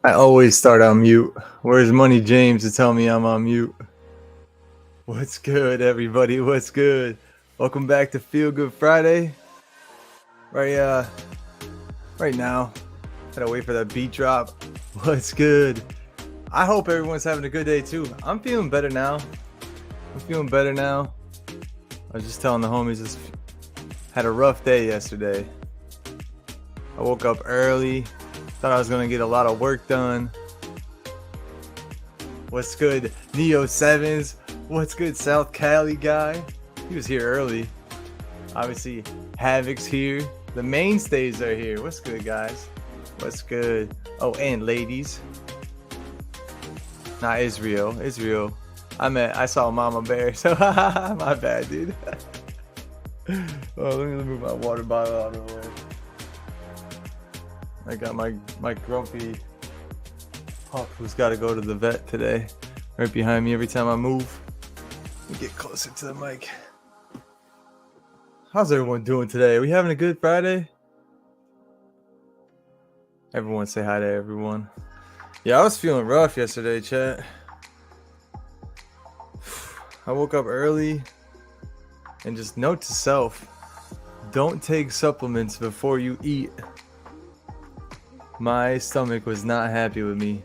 I always start on mute. Where's Money James to tell me I'm on mute? What's good, everybody? What's good? Welcome back to Feel Good Friday. Right, right now. Gotta wait for that beat drop. What's good? I hope everyone's having a good day too. I'm feeling better now. I was just telling the homies, just had a rough day yesterday. I woke up early. Thought I was gonna get a lot of work done. What's good, Neo Sevens? What's good, South Cali guy? He was here early. Obviously, Havoc's here. The mainstays are here. What's good, guys? What's good? Oh, and ladies. Not Israel. I saw Mama Bear. So my bad, dude. Oh, let me move my water bottle out of the way. I got my grumpy pup who's got to go to the vet today, right behind me every time I move. Let me get closer to the mic. How's everyone doing today? Are we having a good Friday? Everyone say hi to everyone. Yeah, I was feeling rough yesterday, chat. I woke up early, and just note to self, don't take supplements before you eat. My stomach was not happy with me.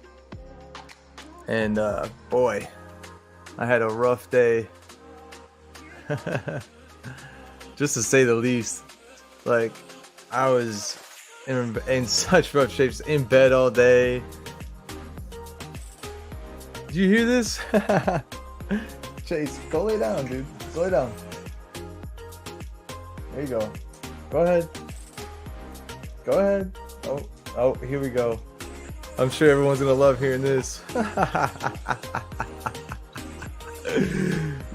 And boy, I had a rough day. Just to say the least. Like, I was in such rough shapes, in bed all day. Did you hear this? Chase, go lay down, dude. Go lay down. There you go. Go ahead. Go ahead. Oh, here we go. I'm sure everyone's gonna love hearing this.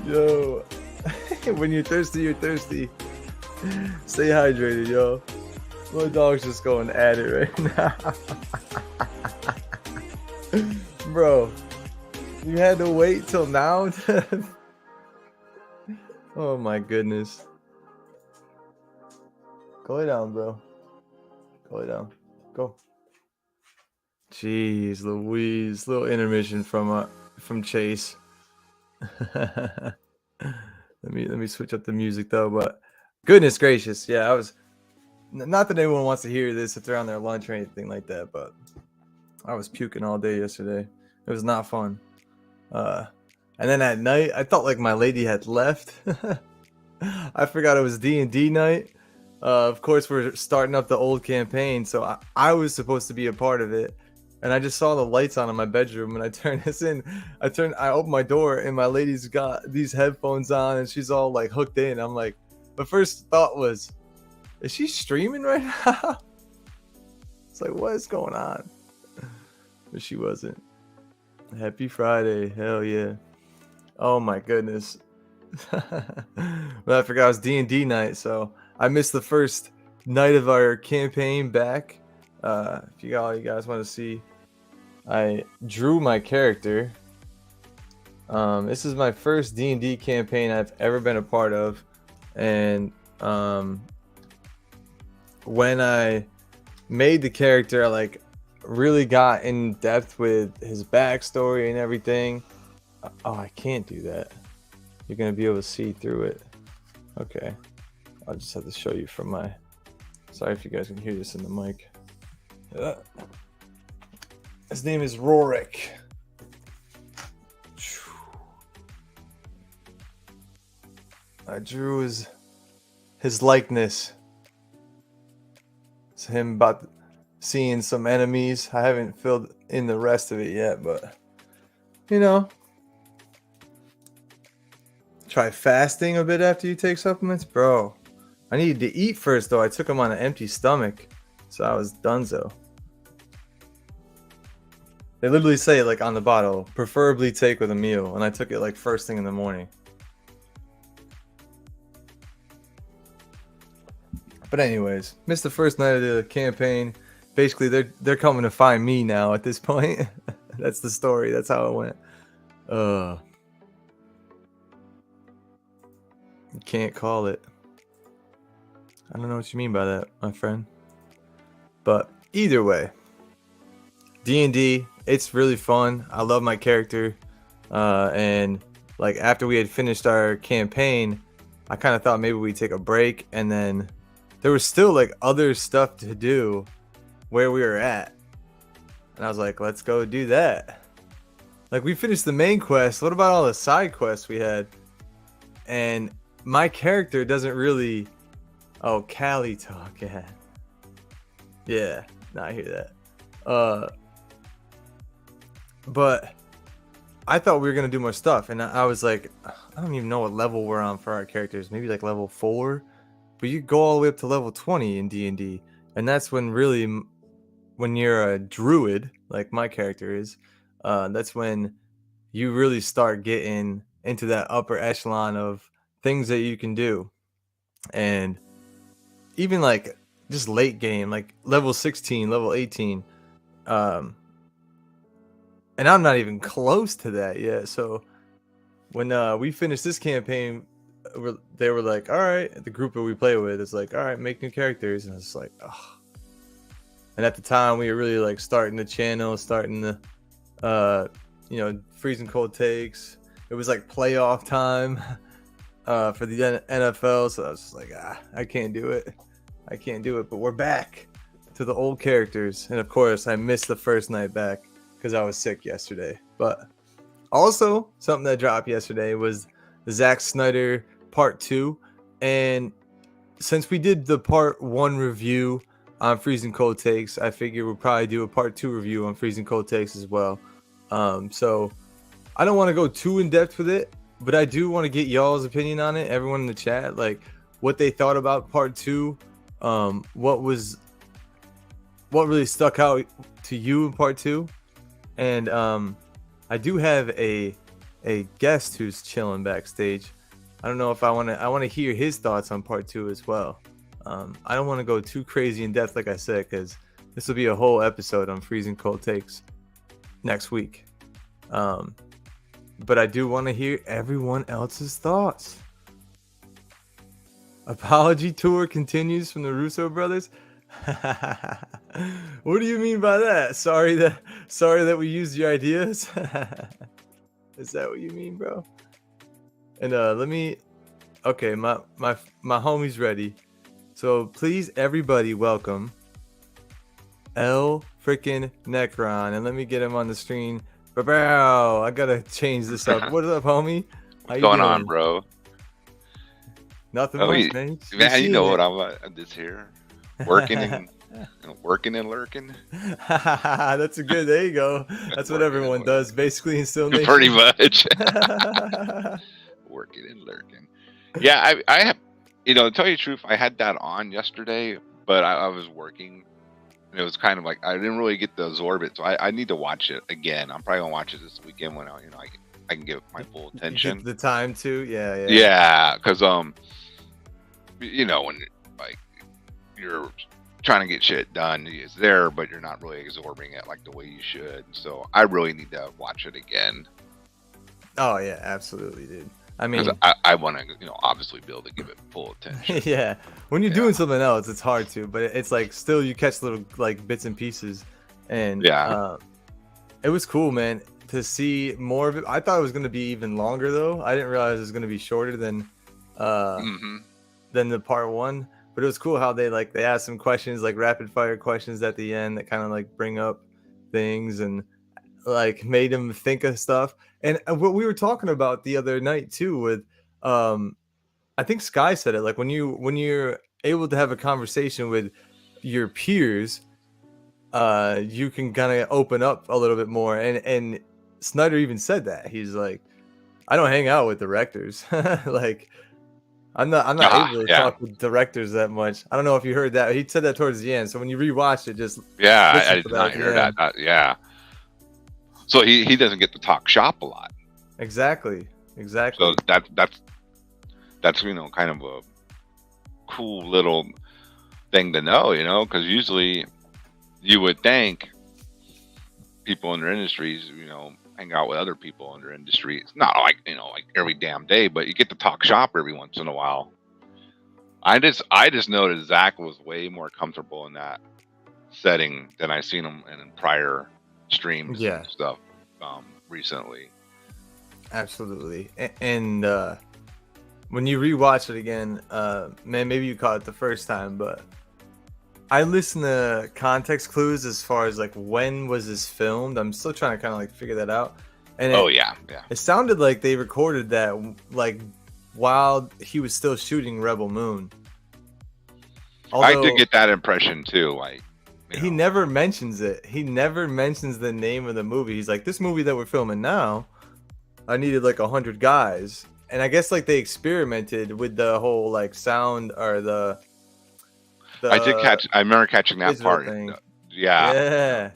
Yo, when you're thirsty, you're thirsty. Stay hydrated, yo. Little dog's just going at it right now. Bro, you had to wait till now? Oh my goodness. Go lay down, bro. Go lay down. Go. Jeez Louise, little intermission from Chase. let me switch up the music though, but goodness gracious, yeah, I was not that anyone wants to hear this if they're on their lunch or anything like that, but I was puking all day yesterday. It was not fun. And then at night, I felt like my lady had left. I forgot it was D&D night. Of course, we're starting up the old campaign, so I was supposed to be a part of it. And I just saw the lights on in my bedroom, and I turned this in. I opened my door, and my lady's got these headphones on, and she's all like hooked in. I'm like, the first thought was, is she streaming right now? It's like, what is going on? But she wasn't. Happy Friday, hell yeah. Oh my goodness. But I forgot it was D&D night, so I missed the first night of our campaign back. If you guys want to see, I drew my character. This is my first D&D campaign I've ever been a part of, and when I made the character, I like really got in depth with his backstory and everything. Oh, I can't do that. You're gonna be able to see through it. Okay, I'll just have to show you from my. Sorry if you guys can hear this in the mic. His name is Rorik. I drew his likeness. It's him about seeing some enemies. I haven't filled in the rest of it yet, but you know, try fasting a bit after you take supplements, bro. I needed to eat first though. I took them on an empty stomach, so I was donezo. They literally say like on the bottle, preferably take with a meal, and I took it like first thing in the morning. But anyways, missed the first night of the campaign. Basically, they're coming to find me now at this point. That's the story. That's how it went. You can't call it. I don't know what you mean by that, my friend. But either way, D&D, it's really fun. I love my character. And like after we had finished our campaign, I kind of thought maybe we'd take a break, and then there was still like other stuff to do where we were at. And I was like, let's go do that. Like we finished the main quest. What about all the side quests we had? And my character doesn't really. Oh, Cali talk. Yeah. Yeah. Nah, I hear that. But I thought we were gonna do more stuff, and I was like, I don't even know what level we're on for our characters. Maybe like level 4, but you go all the way up to level 20 in D&D, and that's when really, when you're a druid like my character is, that's when you really start getting into that upper echelon of things that you can do, and even like just late game, like level 16, level 18. Um, and I'm not even close to that yet. So when we finished this campaign, they were like, all right, the group that we play with is like, all right, make new characters. And I was like, oh. And at the time we were really like starting the channel, starting the, freezing cold takes. It was like playoff time for the NFL. So I was just like, I can't do it. But we're back to the old characters. And of course I missed the first night back because I was sick yesterday. But also, something that dropped yesterday was the Zack Snyder Part 2. And since we did the Part 1 review on Freezing Cold Takes, I figure we'll probably do a Part 2 review on Freezing Cold Takes as well. So I don't want to go too in depth with it, but I do want to get y'all's opinion on it. Everyone in the chat, like what they thought about Part 2. What really stuck out to you in Part 2. And I do have a guest who's chilling backstage. I don't know if I want to hear his thoughts on Part 2 as well. I don't want to go too crazy in depth, like I said, because this will be a whole episode on Freezing Cold Takes next week. But I do want to hear everyone else's thoughts. Apology tour continues from the Russo Brothers. What do you mean by that? Sorry that we used your ideas. Is that what you mean, bro? And okay, my homie's ready. So please everybody welcome L freaking Necron, and let me get him on the screen. Bro, I gotta change this up. What up, homie? How you going doing? On, bro? Nothing much, man. Man, you know what I'm just here. Working and working and lurking. That's a good. There you go. That's what everyone does, basically, in Still Nation. Pretty much. Working and lurking. Yeah, I have. To tell you the truth, I had that on yesterday, but I was working. And it was kind of like I didn't really get to absorb it, so I need to watch it again. I'm probably gonna watch it this weekend when I can give my full attention. You get the time to, yeah. Yeah, because when like you're trying to get shit done, it's there, but you're not really absorbing it like the way you should. So I really need to watch it again. Oh yeah, absolutely, dude. I mean, I want to, obviously be able to give it full attention. Yeah, when you're doing something else, it's hard to, but it's like still you catch little like bits and pieces, and it was cool, man, to see more of it. I thought it was gonna be even longer though. I didn't realize it was gonna be shorter than the Part 1. But it was cool how they asked some questions, like rapid fire questions at the end that kind of like bring up things and like made them think of stuff. And what we were talking about the other night too with I think Sky said it, like when you're able to have a conversation with your peers, you can kind of open up a little bit more. And Snyder even said that. He's like, I don't hang out with directors. Like I'm not able to talk with directors that much. I don't know if you heard that. He said that towards the end. So when you rewatch it, just I did not hear that. Yeah. So he doesn't get to talk shop a lot. Exactly. So that's kind of a cool little thing to know, because usually you would think people in their industries, hang out with other people in their industry. It's not like every damn day, but you get to talk shop every once in a while. I just noticed Zach was way more comfortable in that setting than I've seen him in prior streams Yeah, and stuff recently. absolutely. And when you rewatch it again, man, maybe you caught it the first time, but I listen to context clues as far as like when was this filmed. I'm still trying to kind of like figure that out. And Oh yeah, yeah. it sounded like they recorded that like while he was still shooting Rebel Moon. I did Although get that impression too. Like, he never mentions it. He never mentions the name of the movie. He's like, this movie that we're filming now, I needed like 100 guys. And I guess like they experimented with the whole like sound or the I remember catching that digital part. thing. Yeah. Yeah.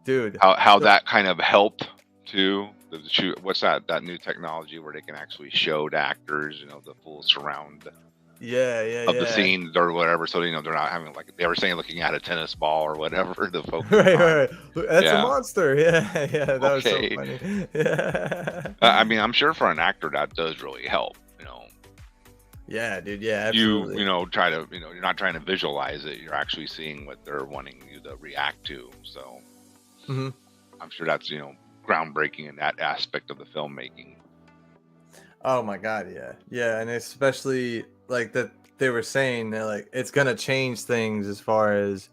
Dude. How that kind of helped too. The shoot, what's that new technology where they can actually show the actors, the full surround Yeah. of the scenes or whatever, so they're not having like they were saying looking at a tennis ball or whatever. The focus. Right. That's Yeah. a monster. Yeah. That was so Okay. funny. Yeah. I mean, I'm sure for an actor that does really help. Yeah, dude. Yeah, absolutely. You try to you're not trying to visualize it. You're actually seeing what they're wanting you to react to. So I'm sure that's groundbreaking in that aspect of the filmmaking. Oh my god, yeah, and especially like that they were saying that like it's gonna change things as far as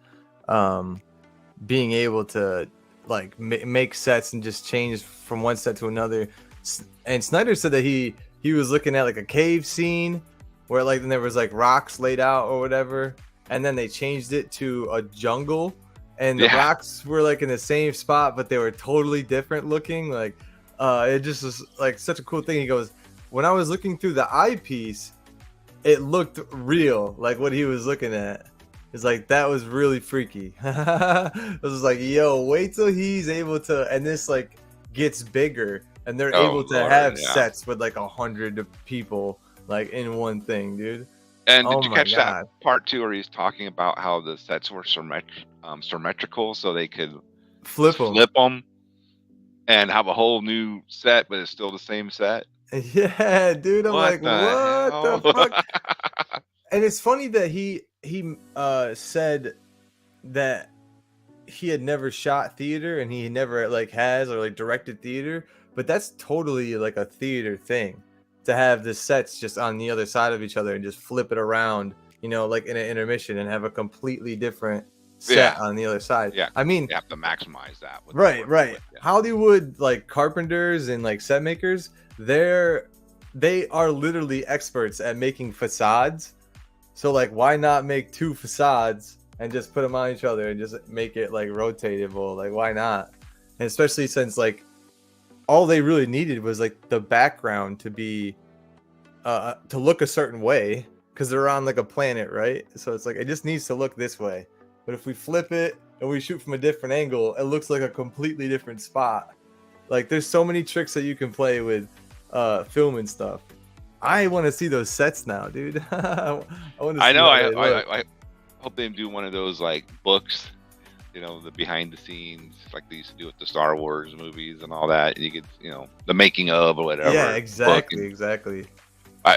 being able to like make sets and just change from one set to another. And Snyder said that he was looking at like a cave scene where like then there was like rocks laid out or whatever, and then they changed it to a jungle, and the rocks were like in the same spot but they were totally different looking. Like it just was like such a cool thing. He goes, when I was looking through the eyepiece, it looked real, like what he was looking at. It's like that was really freaky. I was like, yo, wait till he's able to, and this like gets bigger and they're able to have sets with like 100 people like in one thing, dude. And did you catch that part too, where he's talking about how the sets were symmetrical, so they could flip them and have a whole new set, but it's still the same set? Yeah, dude. I'm like, what the fuck? And it's funny that he said that he had never shot theater and he never like has or like directed theater, but that's totally like a theater thing to have the sets just on the other side of each other and just flip it around, like in an intermission and have a completely different set on the other side. Yeah, I mean, you have to maximize that. Right. Yeah. Hollywood like carpenters and like set makers, they are literally experts at making facades. So like, why not make two facades and just put them on each other and just make it like rotatable? Like, why not? And especially since like all they really needed was like the background to be to look a certain way because they're on like a planet, right? So it's like it just needs to look this way. But if we flip it and we shoot from a different angle, it looks like a completely different spot. Like there's so many tricks that you can play with film and stuff. I want to see those sets now, dude. I hope they do one of those like books, the behind the scenes, like they used to do with the Star Wars movies and all that. And you get, the making of or whatever. Yeah, exactly.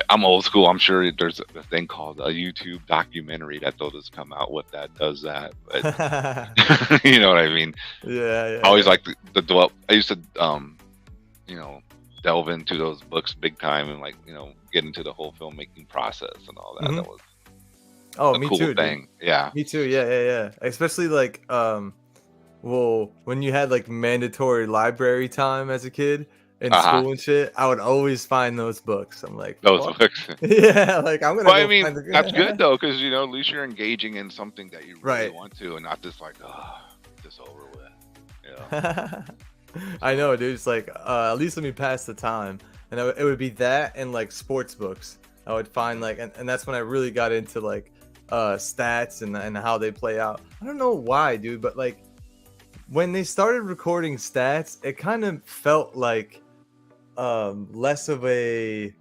I'm old school. I'm sure there's a thing called a YouTube documentary that they'll just come out with that does that. But you know what I mean? Yeah. I always like the dwell. I used to, delve into those books big time and like, get into the whole filmmaking process and all that. That was me cool too, thing. Dude. Yeah. Me too. Yeah. Especially like, when you had like mandatory library time as a kid in school and shit, I would always find those books. I'm like, those books. Yeah, like I'm gonna. Well, I mean, that's good though, because at least you're engaging in something that you really want to, and not just like, just over with. I know, dude. It's like at least let me pass the time, and it would be that and like sports books. I would find like, and that's when I really got into like stats and how they play out. I don't know why, dude, but like when they started recording stats, it kind of felt like less of a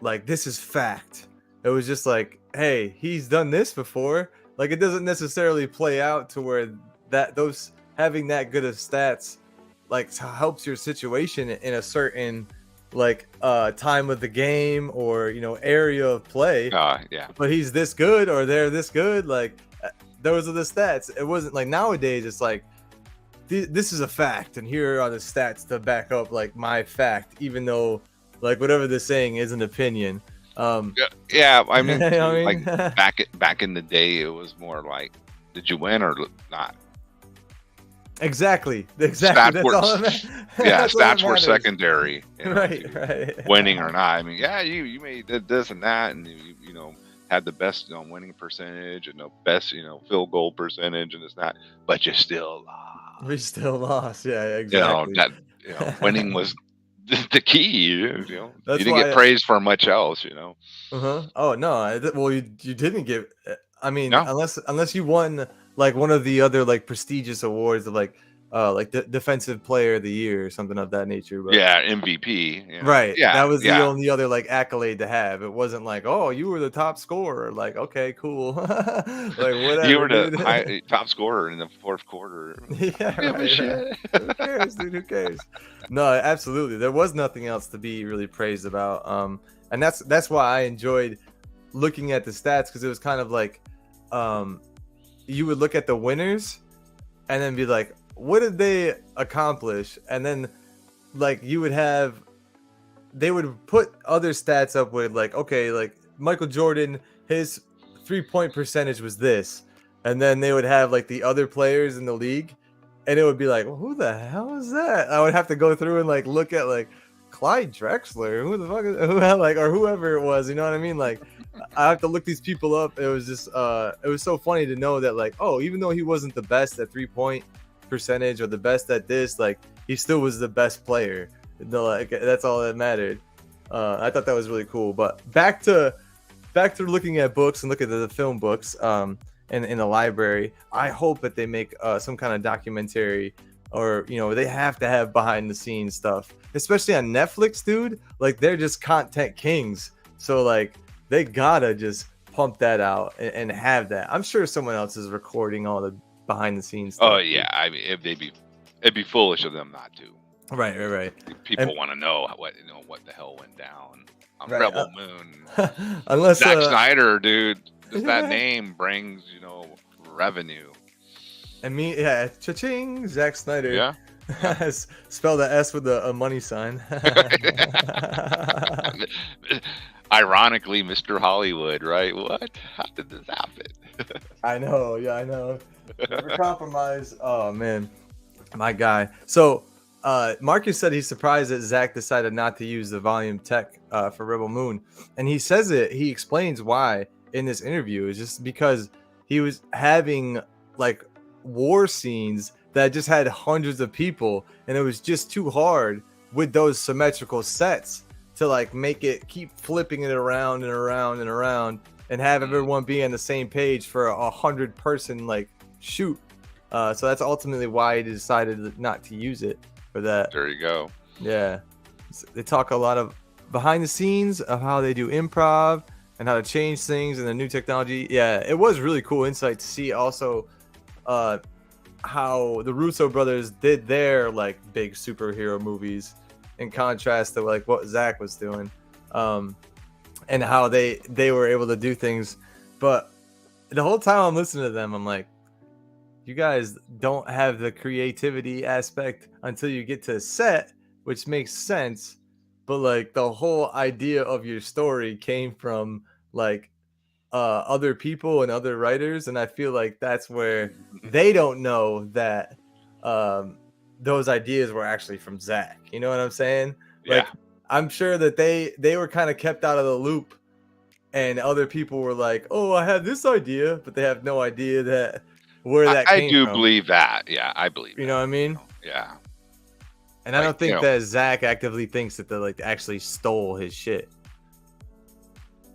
like this is fact. It was just like, hey, he's done this before. Like it doesn't necessarily play out to where those having that good of stats like helps your situation in a certain like time of the game or area of play. But he's this good or they're this good. Like those are the stats. It wasn't like nowadays. It's like this is a fact, and here are the stats to back up like my fact, even though like whatever they're saying is an opinion. Yeah. I mean, You know what I like mean? back in the day, it was more like, did you win or not? Exactly. That's Stats were, all that yeah, that's all that stats were matters. secondary. You know, Right, to right. winning or not. I mean, yeah, you made this and that, and you know had the best winning percentage and the best field goal percentage and this and that, but you still lost. We still lost. Yeah, You know exactly. that winning was the key. You That's didn't get why. praised for much else. Uh-huh. Oh no. Well, you didn't get. I mean, No, unless you won like one of the other like prestigious awards of like defensive player of the year or something of that nature. But yeah, MVP. right, that Yeah, was the yeah. only other like accolade to have. It wasn't like, oh, you were the top scorer. Like, okay, cool. Like You whatever, were the dude. top scorer in the fourth quarter. Yeah, Give a right, right. shit. Who cares, dude? Who cares? No, absolutely. There was nothing else to be really praised about. And that's why I enjoyed looking at the stats, because it was kind of like, you would look at the winners and then be like, what did they accomplish? And then like they would put other stats up with like, okay, like Michael Jordan, his 3-point percentage was this, and then they would have like the other players in the league, and it would be like, well, who the hell is that? I would have to go through and like look at like Clyde Drexler, who the fuck is who, like, or whoever it was, you know what I mean? Like I have to look these people up. It was just it was so funny to know that like, oh, even though he wasn't the best at 3-point percentage or the best at this, like he still was the best player. No, like that's all that mattered. I thought that was really cool. But back to looking at books and look at the film books in the library. I hope that they make some kind of documentary, or they have to have behind the scenes stuff, especially on Netflix, dude. Like they're just content kings, so like they gotta just pump that out and have that. I'm sure someone else is recording all the behind the scenes stuff. Oh yeah, I mean, it'd be foolish of them not to. Right. People want to know what the hell went down on Right, Rebel Moon. Unless Zack Snyder, dude, just that name brings revenue. I mean, yeah, cha-ching, Zack Snyder. Yeah. Spell the S with a money sign. Ironically, Mr. Hollywood, right? What? How did this happen? I know. Yeah, I know. Never compromise. Oh man, my guy. So, Marcus said he's surprised that Zach decided not to use the volume tech for Rebel Moon, and he says he explains why in this interview. Is just because he was having like war scenes that just had hundreds of people, and it was just too hard with those symmetrical sets to like make it keep flipping it around and around and around and have everyone be on the same page for 100-person like shoot. So that's ultimately why he decided not to use it for that. There you go. Yeah, they talk a lot of behind the scenes of how they do improv and how to change things and the new technology. Yeah, it was really cool insight to see also how the Russo brothers did their like big superhero movies in contrast to like what Zach was doing, and how they were able to do things. But the whole time I'm listening to them, I'm like, you guys don't have the creativity aspect until you get to set, which makes sense. But like the whole idea of your story came from like other people and other writers, and I feel like that's where they don't know that those ideas were actually from Zach. You know what I'm saying? Like, Yeah. I'm sure that they were kind of kept out of the loop, and other people were like, "Oh, I had this idea," but they have no idea that where that I came do from. believe that. Yeah, I believe. You know what I mean? Yeah. And I don't think that Zach actively thinks that they like actually stole his shit.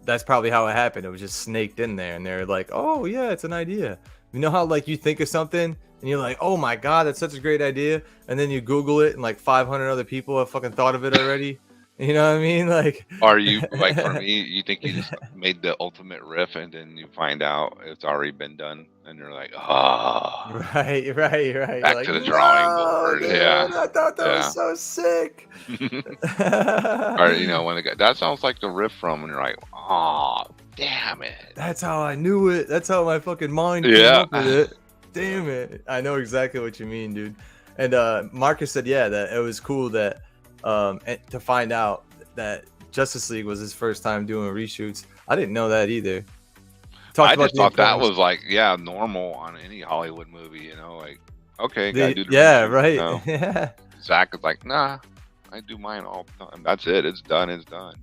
That's probably how it happened. It was just snaked in there, and they're like, "Oh yeah, it's an idea." You know how like you think of something and you're like, "Oh my god, that's such a great idea," and then you Google it and like 500 other people have fucking thought of it already. You know what I mean? Like, Are you like for me? You think you just made the ultimate riff, and then you find out it's already been done, and you're like, "Oh, right. back Like, to the drawing no, board." dude, Yeah, I thought that was so sick. Or when the guy that sounds like the riff from, and you're like, "Oh, damn it!" That's how I knew it. That's how my fucking mind came up with it. Damn it. I know exactly what you mean, dude. And Marcus said, yeah, that it was cool that to find out that Justice League was his first time doing reshoots. I didn't know that either. I just thought that was like, normal on any Hollywood movie, like, okay, gotta do the reshoot, right. Yeah. Zack is like, nah, I do mine all the time. That's it. It's done. It's done.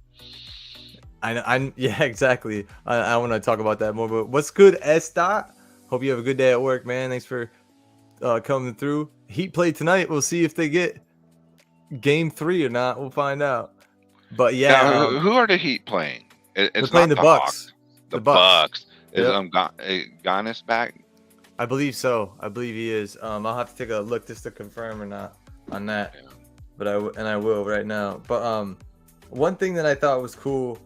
Yeah, exactly. I want to talk about that more. But what's good, S. Dot? Hope you have a good day at work, man. Thanks for coming through. Heat play tonight. We'll see if they get Game 3 or not. We'll find out. But yeah, now, who are the Heat playing? It's they're playing not the Bucks. The Bucks. Is Yep. Giannis back? I believe so. I believe he is. I'll have to take a look just to confirm or not on that. Yeah. But I will right now. But one thing that I thought was cool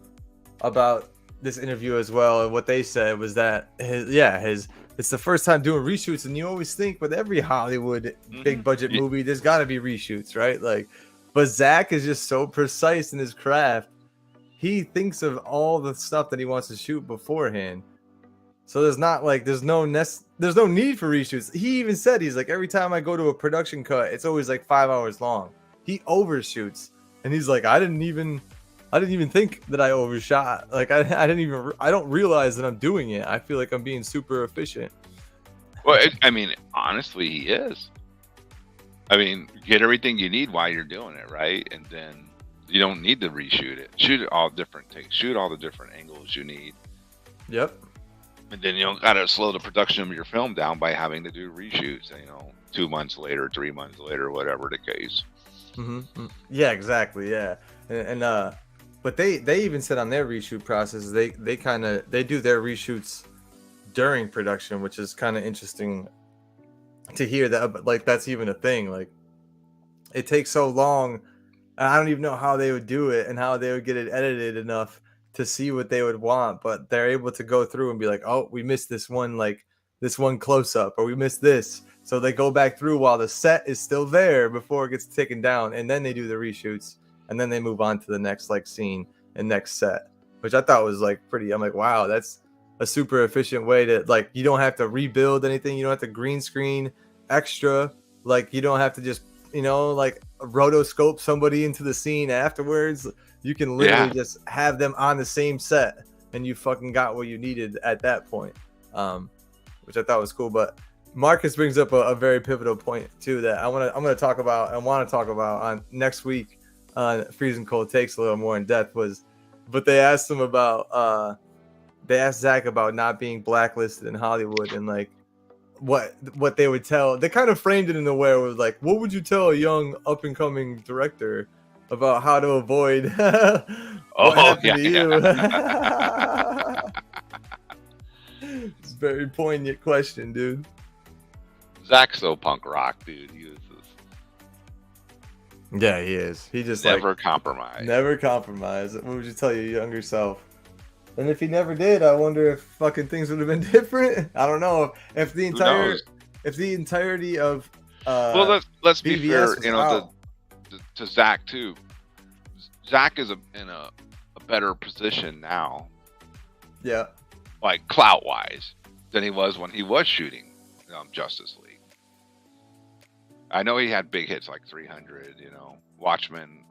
about this interview as well, and what they said was that it's the first time doing reshoots, and you always think with every Hollywood big budget movie, there's got to be reshoots, right? Like, but Zack is just so precise in his craft. He thinks of all the stuff that he wants to shoot beforehand. So there's no need for reshoots. He even said, he's like, every time I go to a production cut, it's always like 5 hours long. He overshoots, and he's like, I didn't even think that I overshot. Like I don't realize that I'm doing it. I feel like I'm being super efficient. Well, honestly, he is. Get everything you need while you're doing it, right? And then you don't need to reshoot it. Shoot it all different takes. Shoot all the different angles you need. Yep. And then you don't gotta slow the production of your film down by having to do reshoots. 2 months later, 3 months later, whatever the case. Mm-hmm. Yeah, exactly. Yeah, and but they even said on their reshoot process, they do their reshoots during production, which is kind of interesting to hear that. Like that's even a thing. Like it takes so long. I don't even know how they would do it and how they would get it edited enough to see what they would want, but they're able to go through and be like, oh, we missed this one close up, or we missed this. So they go back through while the set is still there before it gets taken down, and then they do the reshoots, and then they move on to the next scene and next set, which I thought was pretty. I'm like, wow, that's a super efficient way to you don't have to rebuild anything, you don't have to green screen extra, you don't have to just rotoscope somebody into the scene afterwards. You can literally just have them on the same set, and you fucking got what you needed at that point, which I thought was cool. But Marcus brings up a very pivotal point too that I'm gonna talk about on next week on Freezing Cold Takes a little more in depth. But they asked him about they asked Zack about not being blacklisted in Hollywood and what they would tell. They kind of framed it in a way where it was what would you tell a young up and coming director about how to avoid what happened to you? It's a very poignant question, dude. Zack's so punk rock, dude. Yeah, he is. He just never compromise. Never compromise. What would you tell your younger self? And if he never did, I wonder if fucking things would have been different. I don't know if the entirety of well, let's be fair, out. to Zack too. Zack is in a better position now. Yeah. Clout wise than he was when he was shooting Justice League. I know he had big hits like 300, Watchmen.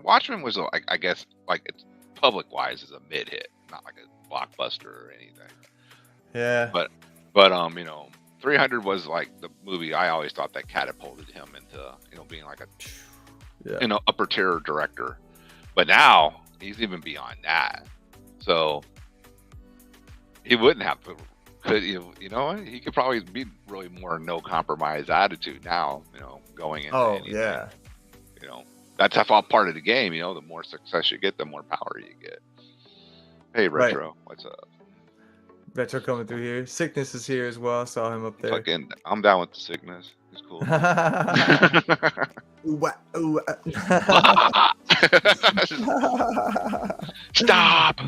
Watchmen was, I guess, it's public wise is a mid hit, not like a blockbuster or anything. Yeah. But 300 was the movie I always thought that catapulted him into, being a upper tier director. But now he's even beyond that. So he wouldn't have to. He could probably be really more no compromise attitude now. Going into anything. Yeah. That's all part of the game. The more success you get, the more power you get. Hey, Retro, What's up? Retro coming through here. Sickness is here as well. I saw him up there. I'm down with the Sickness. It's cool. Stop.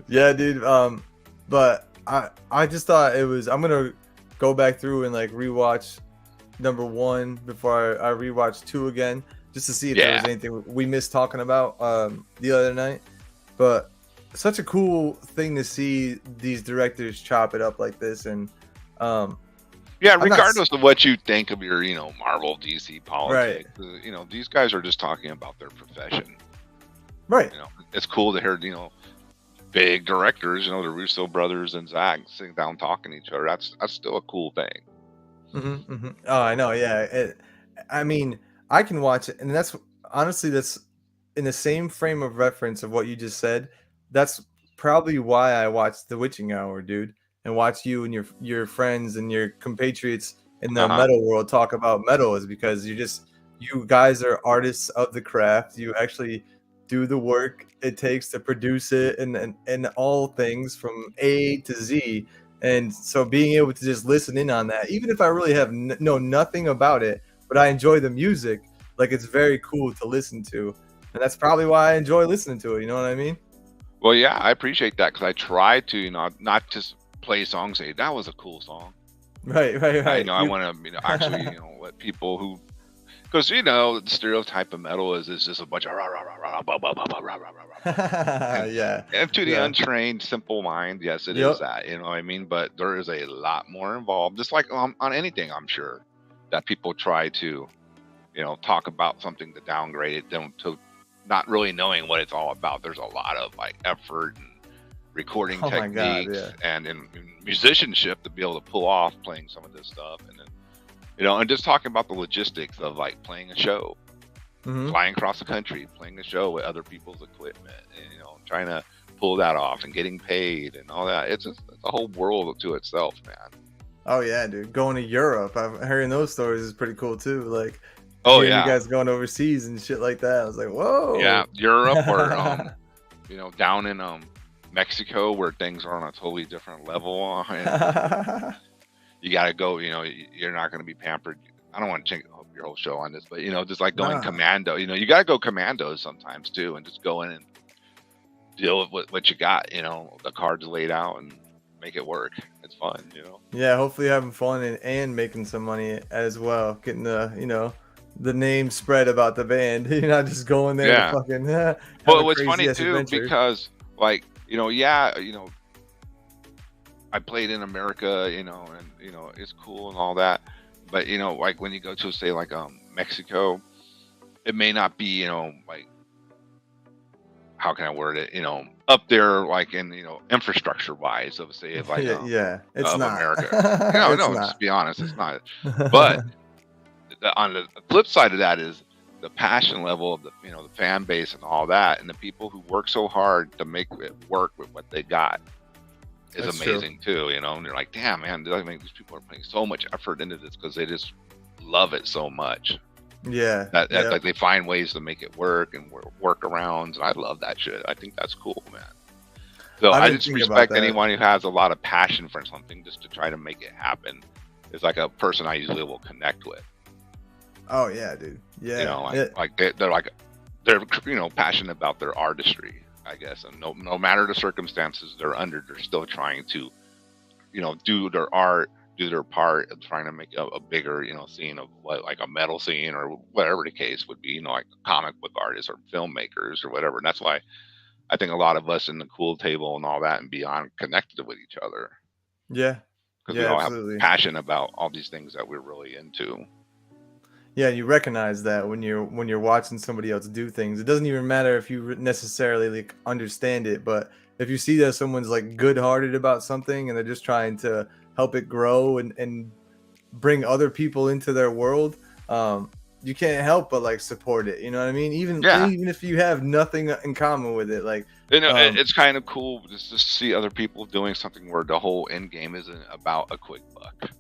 Yeah, dude. But I just thought it was. I'm gonna go back through and rewatch number 1 before I rewatch 2 again, just to see if there was anything we missed talking about the other night. But such a cool thing to see these directors chop it up like this, and Yeah, I'm not regardless of what you think of your, Marvel, DC right, politics, these guys are just talking about their profession. right. It's cool to hear, big directors, the Russo brothers and Zack sitting down talking to each other. That's still a cool thing. Oh, I know. Yeah. I mean, I can watch it, and that's honestly that's in the same frame of reference of what you just said. That's probably why I watch The Witching Hour, dude, and watch you and your friends and your compatriots in the Uh-huh. metal world talk about metal is because you guys are artists of the craft. You actually do the work it takes to produce it and all things from A to Z. And so being able to just listen in on that, even if I really have know nothing about it, but I enjoy the music, like it's very cool to listen to. And that's probably why I enjoy listening to it. You know what I mean? Well, yeah, I appreciate that because I try to, not just play songs, say that was a cool song. Right, right, right. I want to, actually, let people who, because the stereotype of metal is just a bunch of rah rah rah rah blah blah blah blah rah rah rah rah. Yeah, And to the yeah. untrained, simple mind, yes, it is Yep. that. You know what I mean? But there is a lot more involved. Just like on anything, I'm sure that people try to, talk about something to downgrade it, them to not really knowing what it's all about. There's a lot of like effort and recording Oh my God, techniques yeah. and in musicianship to be able to pull off playing some of this stuff, and then and just talking about the logistics of like playing a show, hmm flying across the country, playing a show with other people's equipment, and trying to pull that off and getting paid and all that. It's a whole world to itself, man. Oh yeah, dude. Going to Europe, I've hearing those stories is pretty cool too. Like Oh hearing you yeah, guys going overseas and shit like that. I was like, yeah, whoa. Europe or down in Mexico where things are on a totally different level, and you got to go. You're not going to be pampered. I don't want to change your whole show on this, but just like going Nah. commando. You got to go commando sometimes too, and just go in and deal with what you got. The cards laid out and make it work. It's fun. Yeah, hopefully having fun and making some money as well. Getting the name spread about the band. You're not just going there to Yeah. fucking have Well, a it was crazy funny ass too adventure. because like yeah, I played in America, and it's cool and all that. But like when you go to say like Mexico, it may not be like, how can I word it? Up there like in infrastructure wise of say like Yeah, yeah, it's of not. America. It's No, just not. be honest, it's not. But on the flip side of that is the passion level of the the fan base and all that, and the people who work so hard to make it work with what they got is That's true. amazing too. And you're like, damn man, these people are putting so much effort into this because they just love it so much Yeah, that yeah. like they find ways to make it work and workarounds. And I love that shit. I think that's cool, man. So I I didn't just think about respect that. anyone who has a lot of passion for something just to try to make it happen. It's like a person I usually will connect with. Oh yeah, dude. Yeah. Like they're passionate about their artistry, I guess, and no matter the circumstances they're under, they're still trying to do their art, do their part of trying to make a bigger scene of what, like a metal scene or whatever the case would be, like comic book artists or filmmakers or whatever. And that's why I think a lot of us in the cool table and all that and beyond connected with each other Yeah. because we Yeah, all have absolutely. passion about all these things that we're really into. Yeah, you recognize that when you're watching somebody else do things. It doesn't even matter if you necessarily like understand it, but if you see that someone's like good-hearted about something and they're just trying to help it grow and bring other people into their world, you can't help but like support it. You know what I mean? Yeah. Even if you have nothing in common with it, like It's kind of cool just to see other people doing something where the whole end game isn't about a quick buck.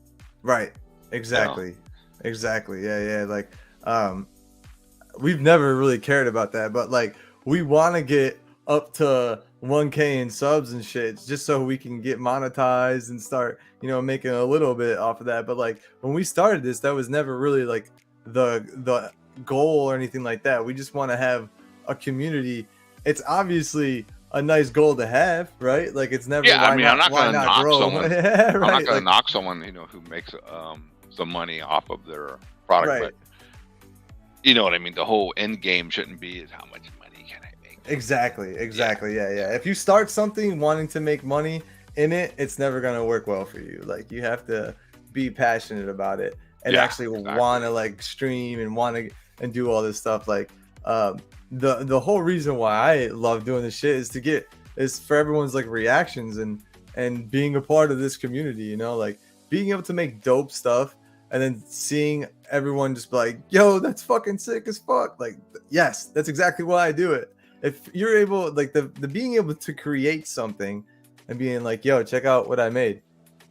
right, You know? exactly, exactly, yeah, yeah. Like we've never really cared about that, but like we want to get up to 1K in subs and shit just so we can get monetized and start making a little bit off of that. But like when we started this, that was never really like the goal or anything like that. We just want to have a community. It's obviously a nice goal to have, right? Like it's never Yeah, I mean, I'm not why gonna not knock grow. someone. Yeah, I'm not right, gonna like knock someone who makes some money off of their product, right. but you know what I mean. The whole end game shouldn't be is how much money can I make. Exactly, Yeah, exactly. Yeah, yeah. If you start something wanting to make money in it, it's never gonna work well for you. Like you have to be passionate about it and Yeah, actually exactly. want to like stream and want to and do all this stuff. Like the whole reason why I love doing this shit is for everyone's like reactions and being a part of this community, you know, like being able to make dope stuff and then seeing everyone just be like, yo, that's fucking sick as fuck. Like, yes, that's exactly why I do it. If you're able, like the being able to create something and being like, yo, check out what I made.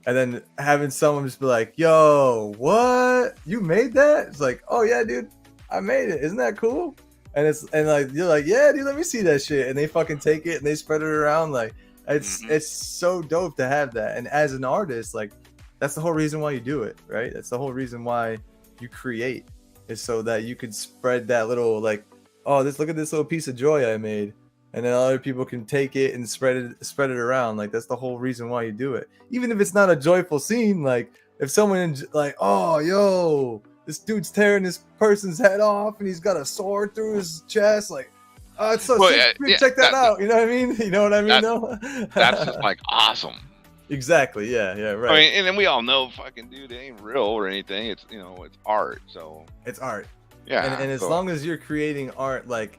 And then having someone just be like, yo, what? You made that? It's like, oh yeah, dude, I made it. Isn't that cool? And like you're like, yeah, dude, let me see that shit. And they fucking take it and they spread it around. Like it's so dope to have that. And as an artist, like that's the whole reason why you do it, right? That's the whole reason why you create, is so that you could spread that little like, oh, look at this little piece of joy I made. And then other people can take it and spread it around. Like that's the whole reason why you do it. Even if it's not a joyful scene, like if someone like, oh, yo, this dude's tearing this person's head off and he's got a sword through his chest, like, oh, it's so sick. Check that out. You know what I mean? You know what I mean? No, that's just like awesome. Exactly. Yeah. Right. I mean, and then we all know, fucking dude, it ain't real or anything. It's, you know, it's art. So it's art. Yeah. And as long as you're creating art, like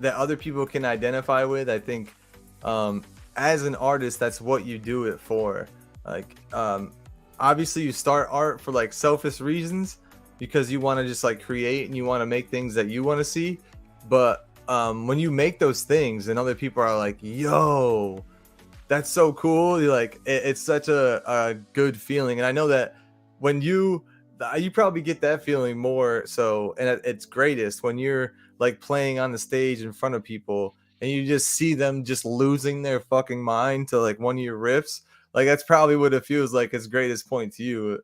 that other people can identify with, I think as an artist, that's what you do it for. Like obviously you start art for like selfish reasons because you want to just like create and you want to make things that you want to see. But when you make those things and other people are like, yo, that's so cool, you're like, it's such a good feeling. And I know that when you probably get that feeling more so, and at its greatest, when you're like playing on the stage in front of people and you just see them just losing their fucking mind to like one of your riffs. Like that's probably what it feels like its greatest point to you.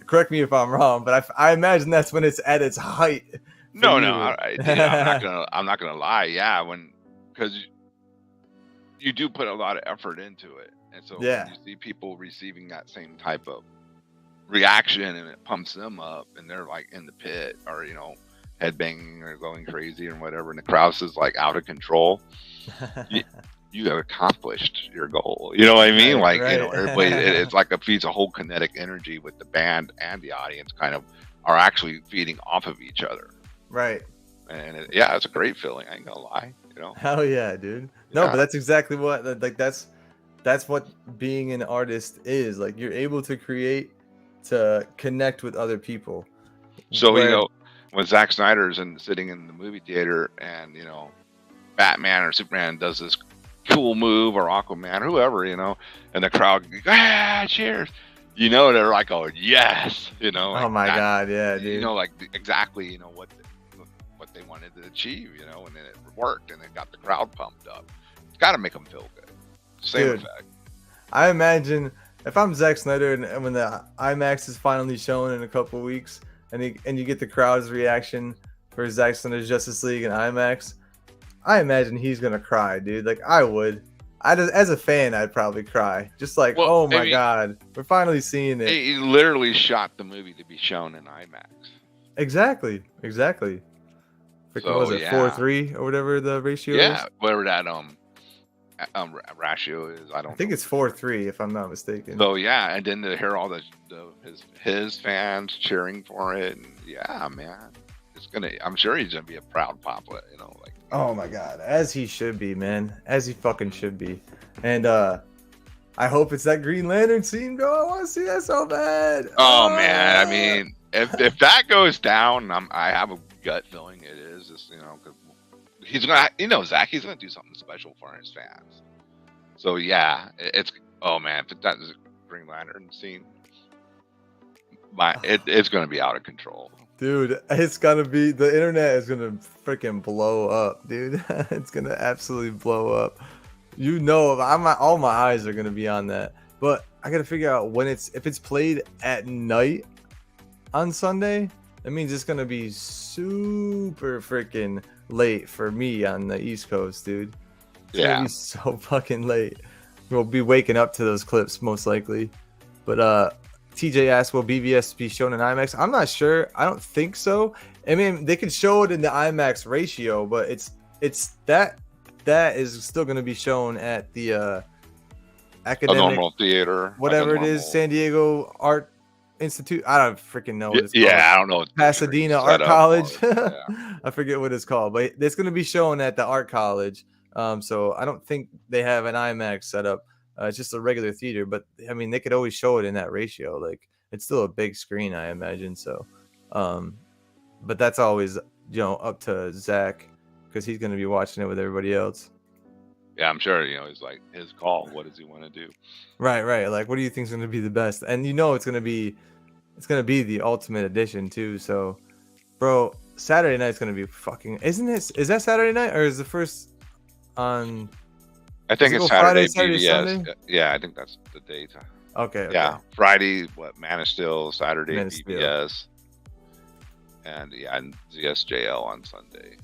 Correct me if I'm wrong, but I imagine that's when it's at its height. No, I'm not gonna lie. Yeah, because you do put a lot of effort into it, and so when you see people receiving that same type of reaction and it pumps them up and they're like in the pit or, you know, headbanging or going crazy or whatever, and the crowd is like out of control, you have accomplished your goal. You know what I mean? Right. You know, everybody, it's like it feeds a whole kinetic energy with the band and the audience kind of are actually feeding off of each other. Right. And it's a great feeling. I ain't gonna lie, you know? Hell yeah, dude. No, but that's exactly what, like, that's what being an artist is. Like, you're able to create to connect with other people. So, you know, when Zack Snyder's sitting in the movie theater and, you know, Batman or Superman does this cool move, or Aquaman, whoever, you know, and the crowd, cheers. You know, they're like, oh, yes, you know. Like, oh, my God, yeah, dude. You know, like, exactly, you know, what they wanted to achieve, you know, and then it worked, and it got the crowd pumped up. It's got to make them feel good. Same effect. I imagine if I'm Zack Snyder and when the IMAX is finally shown in a couple weeks, and you get the crowd's reaction for Zack Snyder's Justice League and IMAX, I imagine he's gonna cry, dude. Like I would. As a fan, I'd probably cry. Just like, oh my God, we're finally seeing it. He literally shot the movie to be shown in IMAX. Exactly. So, what was it, 4:3 or whatever the ratio is? Yeah, whatever that ratio is. I think it's 4:3 if I'm not mistaken. So yeah, and then to hear all his fans cheering for it, and man, I'm sure he's gonna be a proud papa, you know, like. Oh my God, as he should be, man, as he fucking should be, and I hope it's that Green Lantern scene, bro. I want to see that so bad. Oh man, I mean, if that goes down, I have a gut feeling it is, just, you know, because he's gonna, you know, Zach, he's gonna do something special for his fans. So yeah, it's man, if that is a Green Lantern scene, it's gonna be out of control. Dude, it's gonna be, the internet is gonna freaking blow up, dude. It's gonna absolutely blow up. You know, all my eyes are gonna be on that. But I gotta figure out if it's played at night on Sunday, that means it's gonna be super freaking late for me on the East Coast, dude. It's gonna be so fucking late. We'll be waking up to those clips most likely. But TJ asked, will BVS be shown in IMAX? I'm not sure. I don't think so. I mean, they could show it in the IMAX ratio, but it's that is still going to be shown at the academic, a normal theater, whatever it is, San Diego Art Institute. I don't freaking know what it's called. Yeah, I don't know. What Pasadena set Art up College. for. Yeah. I forget what it's called, but it's going to be shown at the art college. So I don't think they have an IMAX set up. It's just a regular theater, but I mean, they could always show it in that ratio. Like it's still a big screen, I imagine. So, but that's always, up to Zach because he's going to be watching it with everybody else. Yeah, I'm sure, it's like his call. What does he want to do? Right. Like, what do you think is going to be the best? And it's going to be the ultimate edition too. So, bro, Saturday night's going to be fucking. Is that Saturday night or is the first on? I think it's Saturday. Saturday, Sunday? Yeah, I think that's the date. Okay. Yeah, Friday, Man of Steel, Saturday, Man of Steel. BBS, and ZSJL on Sunday.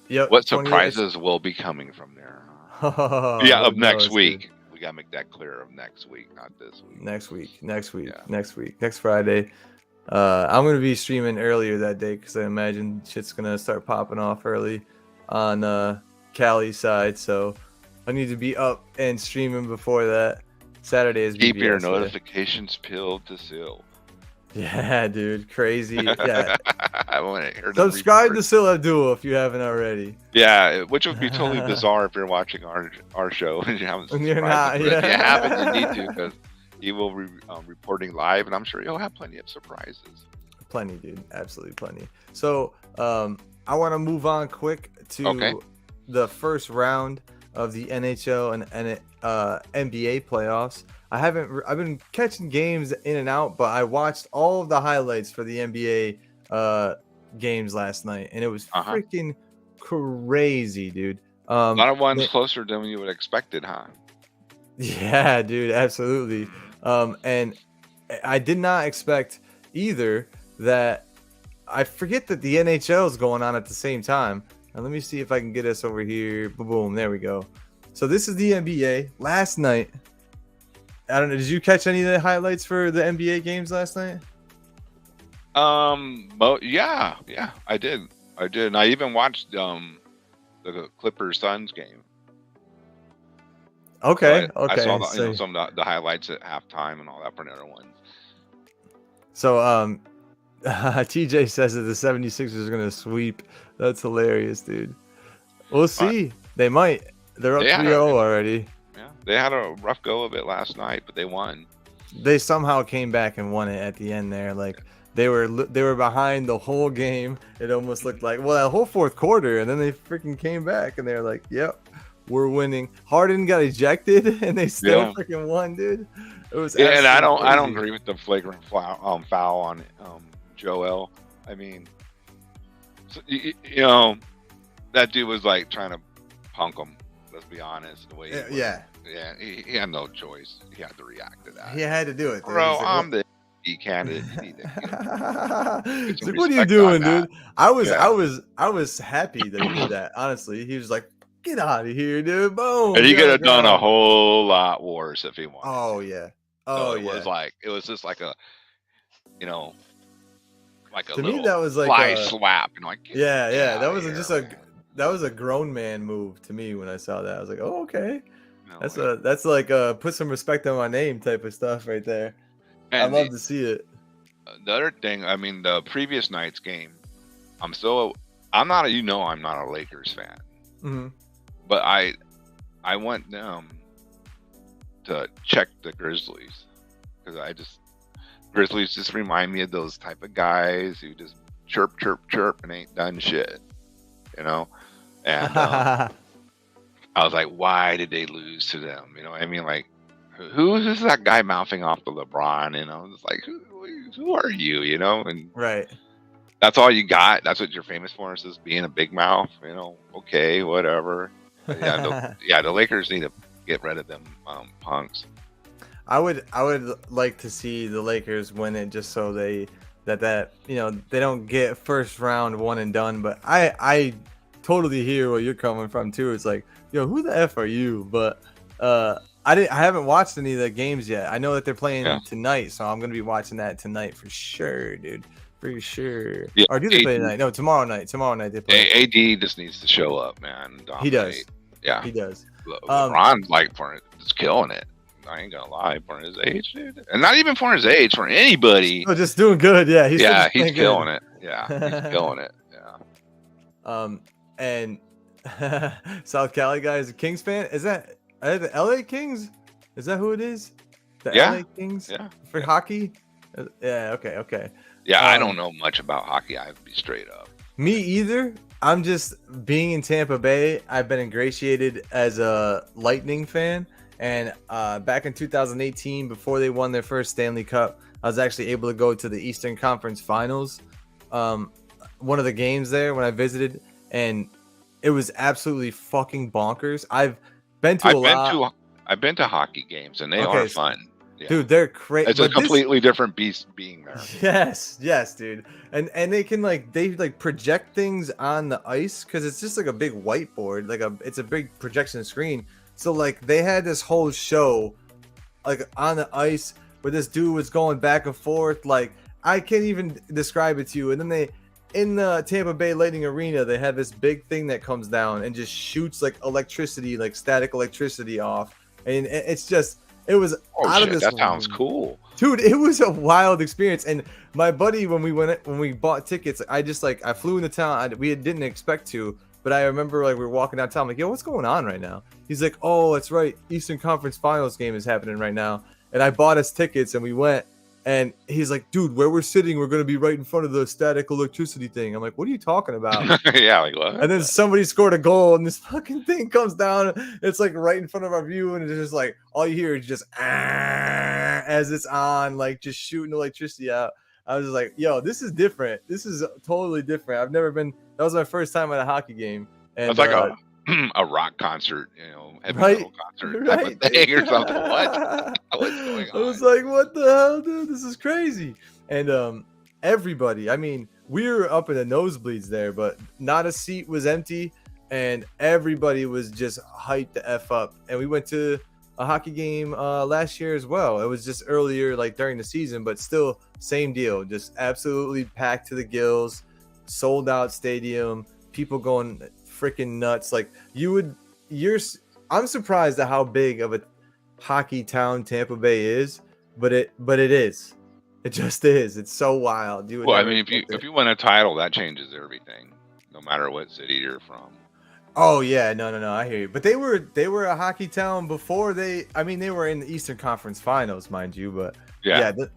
Yep. What surprises will be coming from there? Of next week. Good. We gotta make that clear. Of next week, not this week. Next week. Yeah. Next Friday. I'm gonna be streaming earlier that day because I imagine shit's gonna start popping off early on Cali side. So I need to be up and streaming before that. Saturday is keep BBS, your notifications peeled to seal. Yeah, dude, crazy. Yeah. I want to hear. Subscribe to Sil Abdul if you haven't already. Yeah, which would be totally bizarre if you're watching our show and you haven't subscribed. You're not. But if you haven't, you need to because he will be reporting live, and I'm sure he'll have plenty of surprises. Plenty, dude. Absolutely plenty. So, I want to move on quick to the first round of the NHL and NBA playoffs. I've been catching games in and out, but I watched all of the highlights for the NBA games last night, and it was freaking crazy, dude. A lot of ones closer than you would expected, huh? Yeah, dude, absolutely. And I did not expect either that. I forget that the NHL is going on at the same time. Now, let me see if I can get us over here. Boom, there we go. So this is the NBA last night. I don't know. Did you catch any of the highlights for the NBA games last night? Yeah, I did. And I even watched the Clippers Suns game. Okay. So I saw some of the highlights at halftime and all that for another one. So TJ says that the 76ers are going to sweep. That's hilarious, dude. We'll see. They might. They're up 3-0 already. Yeah, they had a rough go of it last night, but they won. They somehow came back and won it at the end there. Like they were behind the whole game. It almost looked like that whole fourth quarter, and then they freaking came back and they're like, "Yep, we're winning." Harden got ejected, and they still freaking won, dude. It was and I don't agree with the flagrant foul on Joel. I mean, that dude was like trying to punk him. Let's be honest. The way he had no choice. He had to react to that. He had to do it. Bro, I'm the candidate. Like, what are you doing, dude? I was happy that he did that. Honestly, he was like, "Get out of here, dude!" Boom. And he could have done a whole lot worse if he wanted. Oh yeah. It was just like a, like a to little me that was like fly slap. That was a grown man move to me when I saw that. I was like, "Oh, okay." No, That's like put some respect on my name type of stuff right there. I love to see it. The other thing, I mean, the previous night's game, I'm not a Lakers fan, mm-hmm. but I went to check the Grizzlies because Grizzlies just remind me of those type of guys who just chirp and ain't done shit, and I was like, why did they lose to them? I mean, like, who is that guy mouthing off to LeBron? It's like, who are you? And right. That's all you got. That's what you're famous for, is just being a big mouth. Okay, whatever. But the Lakers need to get rid of them punks. I would like to see the Lakers win it just so they don't get first round one and done. But I totally hear where you're coming from too. It's like, who the F are you? But I haven't watched any of the games yet. I know that they're playing tonight, so I'm gonna be watching that tonight for sure, dude. For sure. Yeah, or do they play tonight? No, tomorrow night. Tomorrow night they play. AD just needs to show up, man. He does. Yeah, he does. LeBron's just killing it. I ain't gonna lie, for his age, dude, and not even for his age, for anybody. Oh, just doing good. Yeah, he's still Yeah, just he's playing killing good. it. Yeah, he's killing it. Yeah. And South Cali guy is a Kings fan. Is that are they the LA Kings? Is that who it is? The Yeah. LA Kings Yeah. for hockey? Yeah. Okay. Yeah, I don't know much about hockey. I have to be straight up. Me either. I'm just being in Tampa Bay. I've been ingratiated as a Lightning fan, and back in 2018, before they won their first Stanley Cup, I was actually able to go to the Eastern Conference Finals. One of the games there when I visited, and it was absolutely fucking bonkers. I've been to I've been to hockey games, and they Okay, are fun. Yeah. Dude, they're crazy. It's a completely different beast being there. Yes, dude. And they can they project things on the ice because it's just like a big whiteboard, it's a big projection screen. So like they had this whole show like on the ice where this dude was going back and forth. Like I can't even describe it to you. And then they in the Tampa Bay Lightning Arena, they have this big thing that comes down and just shoots like electricity, like static electricity off. And it's just it was out of this. That sounds cool, dude. It was a wild experience. And my buddy, when we bought tickets, I flew into town. We didn't expect to, but I remember we were walking downtown. I'm like, yo, what's going on right now? He's like, oh, that's right, Eastern Conference Finals game is happening right now. And I bought us tickets and we went. And he's like, dude, where we're sitting, we're going to be right in front of the static electricity thing. I'm like, what are you talking about? Yeah, like what? And then somebody scored a goal, and this fucking thing comes down. It's like right in front of our view, and it's just like all you hear is just as it's on, like just shooting electricity out. I was just like, yo, this is different. This is totally different. I've never been. That was my first time at a hockey game. And it's like a rock concert, heavy metal concert type of thing or something. What's going on? I was like, what the hell, dude? This is crazy. And everybody, I mean, we were up in the nosebleeds there, but not a seat was empty, and everybody was just hyped the F up. And we went to a hockey game last year as well. It was just earlier, like during the season, but still same deal. Just absolutely packed to the gills, sold out stadium, people going freaking nuts. Like I'm surprised at how big of a hockey town Tampa Bay is, but it is. It just is. It's so wild. Well, I mean, if you win a title, that changes everything, no matter what city you're from. Oh yeah, no, I hear you. But they were a hockey town before they were in the Eastern Conference Finals, mind you. But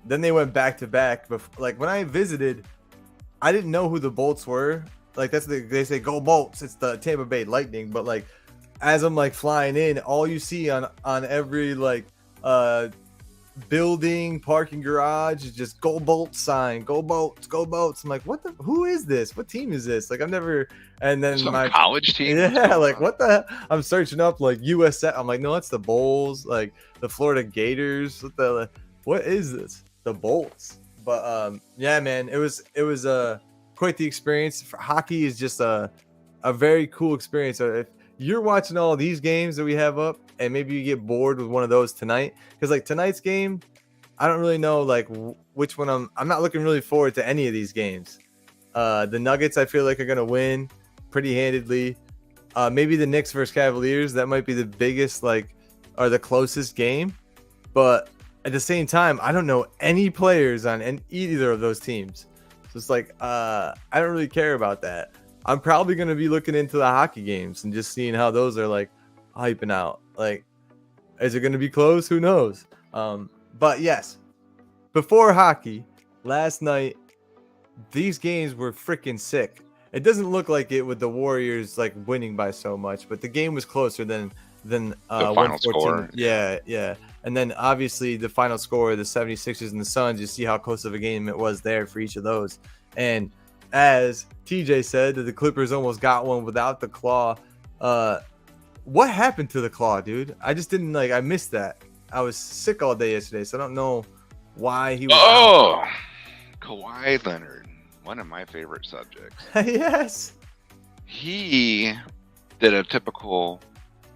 then they went back to back. Like when I visited, I didn't know who the Bolts were. Like they say go Bolts. It's the Tampa Bay Lightning. But like as I'm like flying in, all you see on every building, parking garage is just go Bolts sign, go Bolts, go Bolts. I'm like, who is this? What team is this? Like I've never. And then my college team. Yeah, like what the? I'm searching up like USF. I'm like, no, it's the Bulls, like the Florida Gators. What is this? The Bolts. But yeah, man, it was quite the experience. For hockey is just a very cool experience. So if you're watching all these games that we have up, and maybe you get bored with one of those tonight, because like tonight's game, I don't really know like which one I'm not looking really forward to any of these games. The Nuggets I feel like are gonna win pretty handedly. Maybe the Knicks versus Cavaliers, that might be the biggest or the closest game, but at the same time I don't know any players on either of those teams, so it's like I don't really care about that. I'm probably gonna be looking into the hockey games and just seeing how those are like hyping out. Like, is it going to be close? Who knows? But yes, before hockey last night, these games were freaking sick. It doesn't look like it with the Warriors like winning by so much, but the game was closer than the final score. Yeah. And then obviously the final score, the 76ers and the Suns, you see how close of a game it was there for each of those. And as TJ said, that the Clippers almost got one without the claw. What happened to the claw, dude? I just didn't I missed that. I was sick all day yesterday, so I don't know why he was out. Kawhi Leonard, one of my favorite subjects. Yes. He did a typical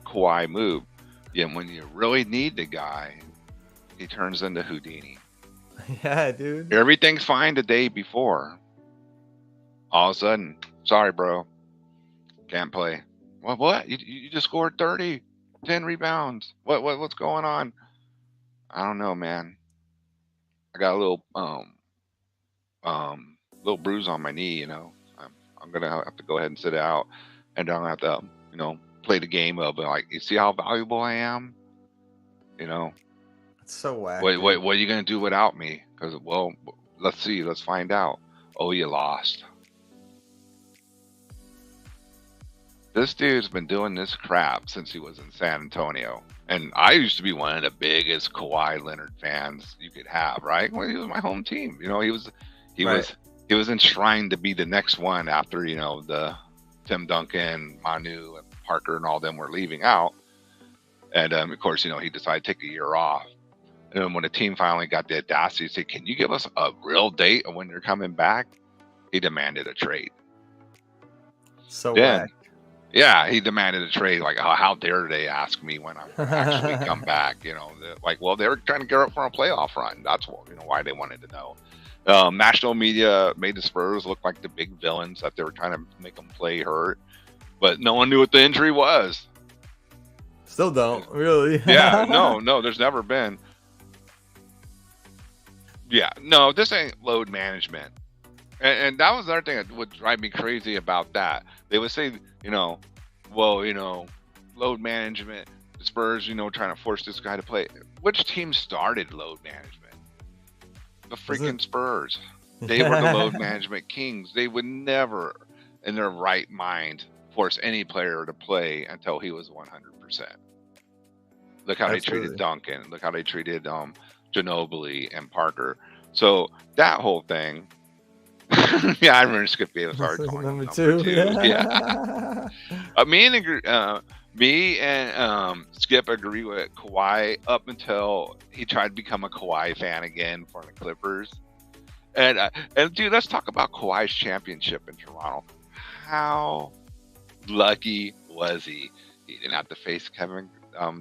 Kawhi move. Yeah, when you really need the guy, he turns into Houdini. Yeah, dude. Everything's fine the day before. All of a sudden, sorry, bro. Can't play. What? You just scored 30, 10 rebounds. What's going on? I don't know, man. I got a little bruise on my knee. I'm gonna have to go ahead and sit it out, and I'm gonna have to, play the game of like, you see how valuable I am. You know, It's so whack, what are you gonna do without me? Because well, let's see, let's find out. Oh, you lost. This dude's been doing this crap since he was in San Antonio. And I used to be one of the biggest Kawhi Leonard fans you could have, right? Well, he was my home team. He Right. was he was enshrined to be the next one after, the Tim Duncan, Manu, and Parker and all them were leaving out. And of course, he decided to take a year off. And then when the team finally got the audacity to say, "Can you give us a real date of when you're coming back?" He demanded a trade. So Then whack. Yeah, he demanded a trade. Like, how dare they ask me when I'm going to actually come back? Well, they were trying to get up for a playoff run. That's why they wanted to know. National media made the Spurs look like the big villains, that they were trying to make them play hurt, but no one knew what the injury was. Still don't really. Yeah, no, there's never been. Yeah, no, this ain't load management. And that was another thing that would drive me crazy about that. They would say, load management, the Spurs, trying to force this guy to play. Which team started load management? The freaking Spurs. They were the load management kings. They would never, in their right mind, force any player to play until he was 100%. Look how they treated Duncan. Look how they treated Ginobili and Parker. So that whole thing. Yeah, I remember Skip Bayless calling number two. Yeah. Me and Skip agree with Kawhi up until he tried to become a Kawhi fan again for the Clippers. And dude, let's talk about Kawhi's championship in Toronto. How lucky was he? He didn't have to face Kevin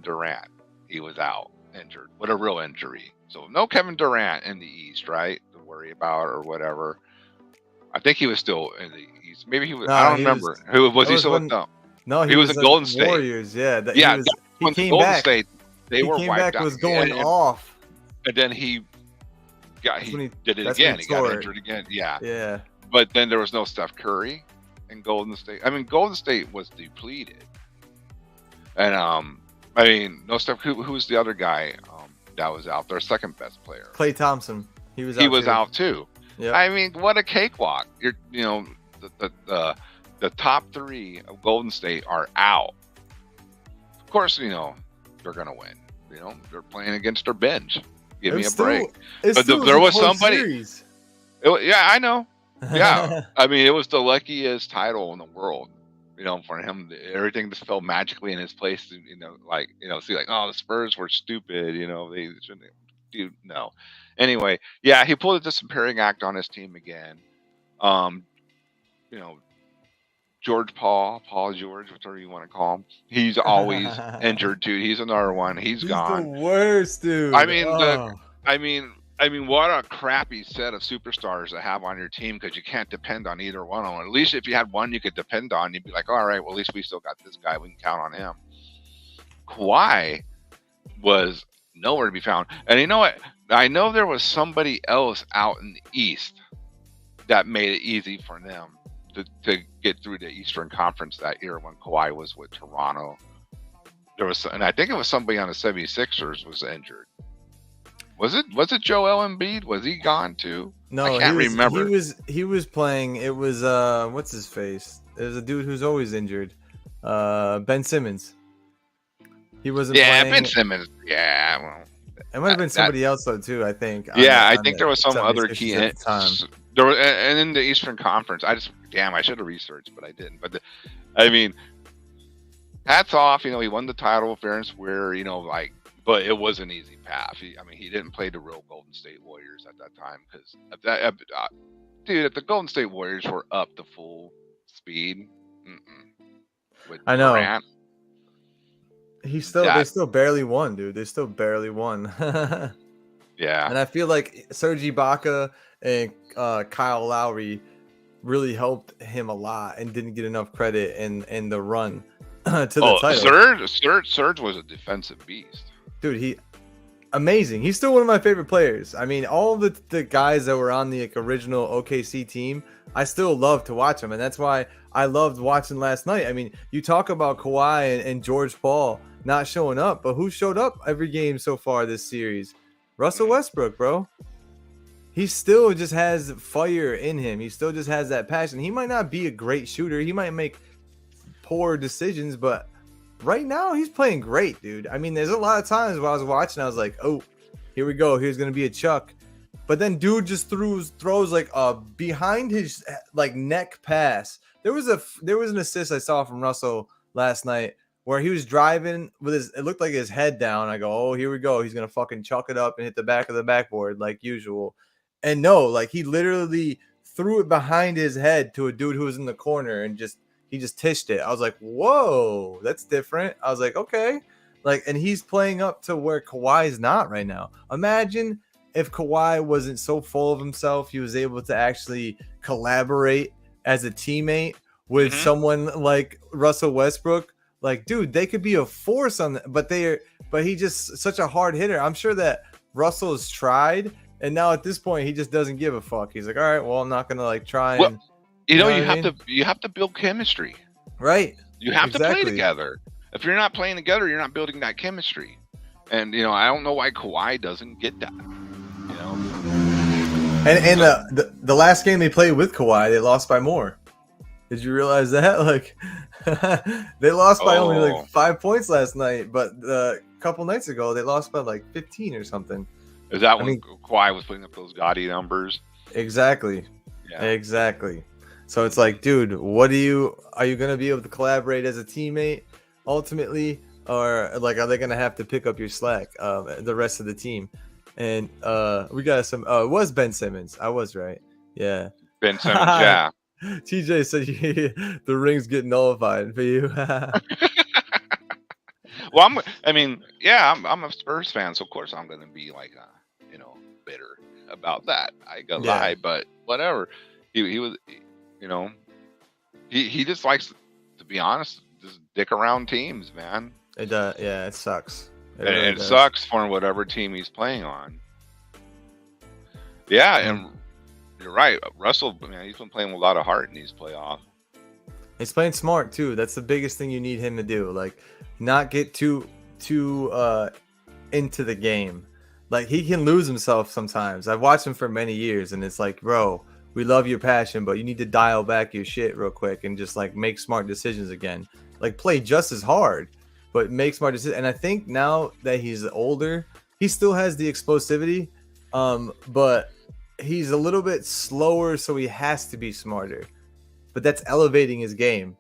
Durant. He was out injured. What a real injury. So no Kevin Durant in the East, right? To worry about or whatever. I think he was still in the East. Maybe he was. I don't remember. Who was he still? No, he was in Golden State. Warriors, yeah. He came Golden back. State, they were came wiped back. out. Was going off. And then he did it again. He got injured again. Yeah. Yeah. But then there was no Steph Curry in Golden State. I mean, Golden State was depleted. And no Steph. Who was the other guy that was out there? Second best player. Klay Thompson. He was out too. Yep. I mean, what a cakewalk! The top three of Golden State are out. Of course, they're gonna win. They're playing against their bench. Give me a break. But there was somebody. Yeah, I know. Yeah, I mean, it was the luckiest title in the world. For him, everything just fell magically in his place. See, the Spurs were stupid. They shouldn't. Dude, no. Anyway, yeah, he pulled a disappearing act on his team again. Paul George, whatever you want to call him. He's always injured, dude. He's another one. He's gone. The worst, dude. I mean, what a crappy set of superstars to have on your team, because you can't depend on either one of them. At least if you had one you could depend on, you'd be like, all right, well, at least we still got this guy. We can count on him. Kawhi was nowhere to be found. And you know what? I know there was somebody else out in the East that made it easy for them to get through the Eastern Conference that year when Kawhi was with Toronto. And I think it was somebody on the 76ers was injured. Was it Joel Embiid? Was he gone too? No, I can't remember. He was playing. It was what's his face? There's a dude who's always injured. Ben Simmons. He wasn't playing. Ben Simmons. Yeah, well, it might have been somebody else though too. I think. Yeah, I think there was some other key at the time. There was, and in the Eastern Conference, I should have researched, but I didn't. But hats off. He won the title fair and square. But it was an easy path. He didn't play the real Golden State Warriors at that time, because if the Golden State Warriors were up to full speed, with I know. Durant, they still barely won, dude. They still barely won. Yeah. And I feel like Serge Ibaka and Kyle Lowry really helped him a lot and didn't get enough credit in the run to the title. Serge was a defensive beast. Dude, amazing. He's still one of my favorite players. I mean, all the guys that were on the original OKC team, I still love to watch them, and that's why I loved watching last night. I mean, you talk about Kawhi and George Paul not showing up, but who showed up every game so far this series? Russell Westbrook, bro. He still just has fire in him. He still just has that passion. He might not be a great shooter. He might make poor decisions, but right now he's playing great, dude. I mean, there's a lot of times when I was watching, I was like, oh, here we go. Here's going to be a chuck. But then dude just throws like a behind his like neck pass. There was an assist I saw from Russell last night where he was driving with it looked like his head down. I go, oh, here we go. He's going to fucking chuck it up and hit the back of the backboard like usual. And no, like he literally threw it behind his head to a dude who was in the corner and he just tished it. I was like, whoa, that's different. I was like, okay. Like, and he's playing up to where Kawhi's not right now. Imagine if Kawhi wasn't so full of himself, he was able to actually collaborate as a teammate with someone like Russell Westbrook. Like, dude, they could be a force on that, but he just such a hard hitter. I'm sure that Russell has tried, and now at this point, he just doesn't give a fuck. He's like, all right, well, I'm not gonna like try and. Well, you have to build chemistry, right? You have to play together. If you're not playing together, you're not building that chemistry. And I don't know why Kawhi doesn't get that. And the last game they played with Kawhi, they lost by more. Did you realize that? Like, they lost by only like 5 points last night, but a couple nights ago they lost by like 15 or something. Is that when Kawhi was putting up those gaudy numbers? Exactly. Yeah. Exactly. So it's like, dude, are you going to be able to collaborate as a teammate ultimately, or like, are they going to have to pick up your slack, the rest of the team? And we got some. It was Ben Simmons. I was right. Yeah. Ben Simmons. Yeah. TJ said the rings get nullified for you. Well, I'm a Spurs fan, so of course I'm going to be like, bitter about that. I gotta lie, but whatever. He was, he just likes, to be honest, just dick around teams, man. It does. Yeah, it sucks. It sucks for whatever team he's playing on. Yeah, and you're right. Russell, man, he's been playing with a lot of heart in these playoffs. He's playing smart too. That's the biggest thing you need him to do. Like, not get too into the game. Like, he can lose himself sometimes. I've watched him for many years, and it's like, bro, we love your passion, but you need to dial back your shit real quick and just like make smart decisions again. Like, play just as hard, but make smart decisions. And I think now that he's older, he still has the explosivity, but he's a little bit slower, so he has to be smarter. But that's elevating his game.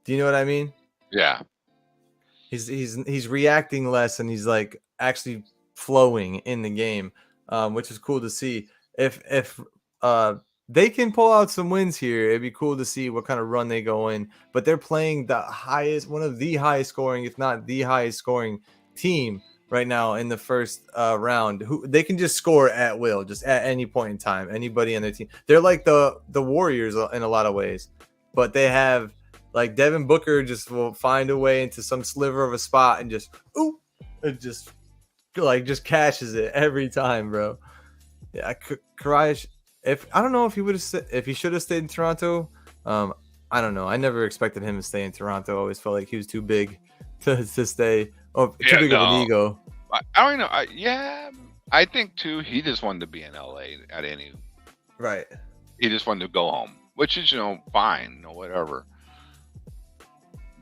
Do you know what I mean? Yeah. He's reacting less, and he's like actually flowing in the game, which is cool to see. If they can pull out some wins here, it'd be cool to see what kind of run they go in. But they're playing one of the highest scoring, if not the highest scoring team right now in the first round. Who they can just score at will, just at any point in time. Anybody on their team, they're like the Warriors in a lot of ways, but they have like Devin Booker just will find a way into some sliver of a spot and just just cashes it every time, bro. Yeah, Kawhi. I don't know if he should have stayed in Toronto. I don't know. I never expected him to stay in Toronto. I always felt like he was too big to stay. Too big of an ego. I don't know. I think too. He just wanted to be in LA at any. Right. He just wanted to go home, which is fine, whatever.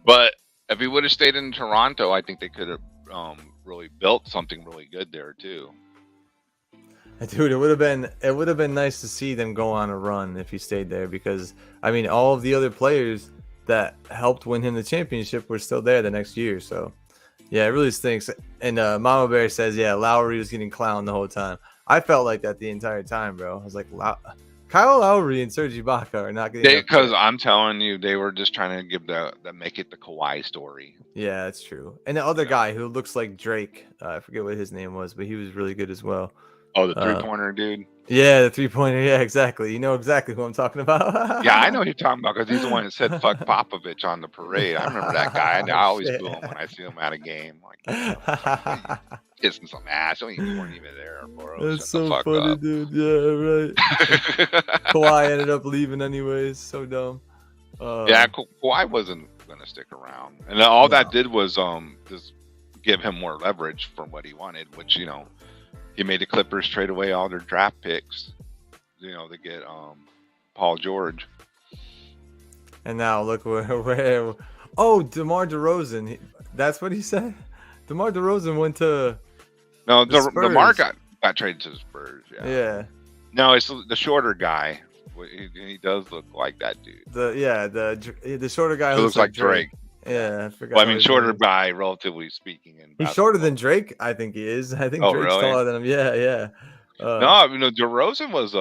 But if he would have stayed in Toronto, I think they could have really built something really good there too. Dude, it would have been nice to see them go on a run if he stayed there, because I mean, all of the other players that helped win him the championship were still there the next year. So yeah, it really stinks. And Mama Bear says, yeah, Lowry was getting clowned the whole time. I felt like that the entire time, bro. I was like, Kyle Lowry and Serge Ibaka are not getting. Because I'm telling you, they were just trying to give make it the Kawhi story. Yeah, that's true. And the other guy who looks like Drake, I forget what his name was, but he was really good as well. Oh, the 3-pointer dude. Yeah, the 3-pointer. Yeah, exactly. You know exactly who I'm talking Yeah, I about. know who you're talking about because he's the one that said "fuck Popovich" on the parade. I remember that guy, and I always Shit. boo him when I see him at a game. Like, what are you kissing some ass? You weren't even there, bro. That's Shut the so fuck funny, up. dude. Yeah, right. Kawhi ended up leaving anyways. So dumb. Yeah, Kawhi wasn't gonna stick around, and all that No. did was just give him more leverage from what he wanted, which he made the Clippers trade away all their draft picks, to get Paul George. And now look where oh, DeMar DeRozan. That's what he said. DeMar DeRozan went to No, the DeMar Spurs. got traded to the Spurs. Yeah. Yeah. No, it's the shorter guy. He does look like that dude. The shorter guy He looks like Drake. Yeah, I forgot. Well, I what mean, his shorter name is. by relatively speaking. In He's shorter basketball. than Drake. I think he is. I think Oh, Drake's really? taller than him. Yeah, yeah. No, DeRozan was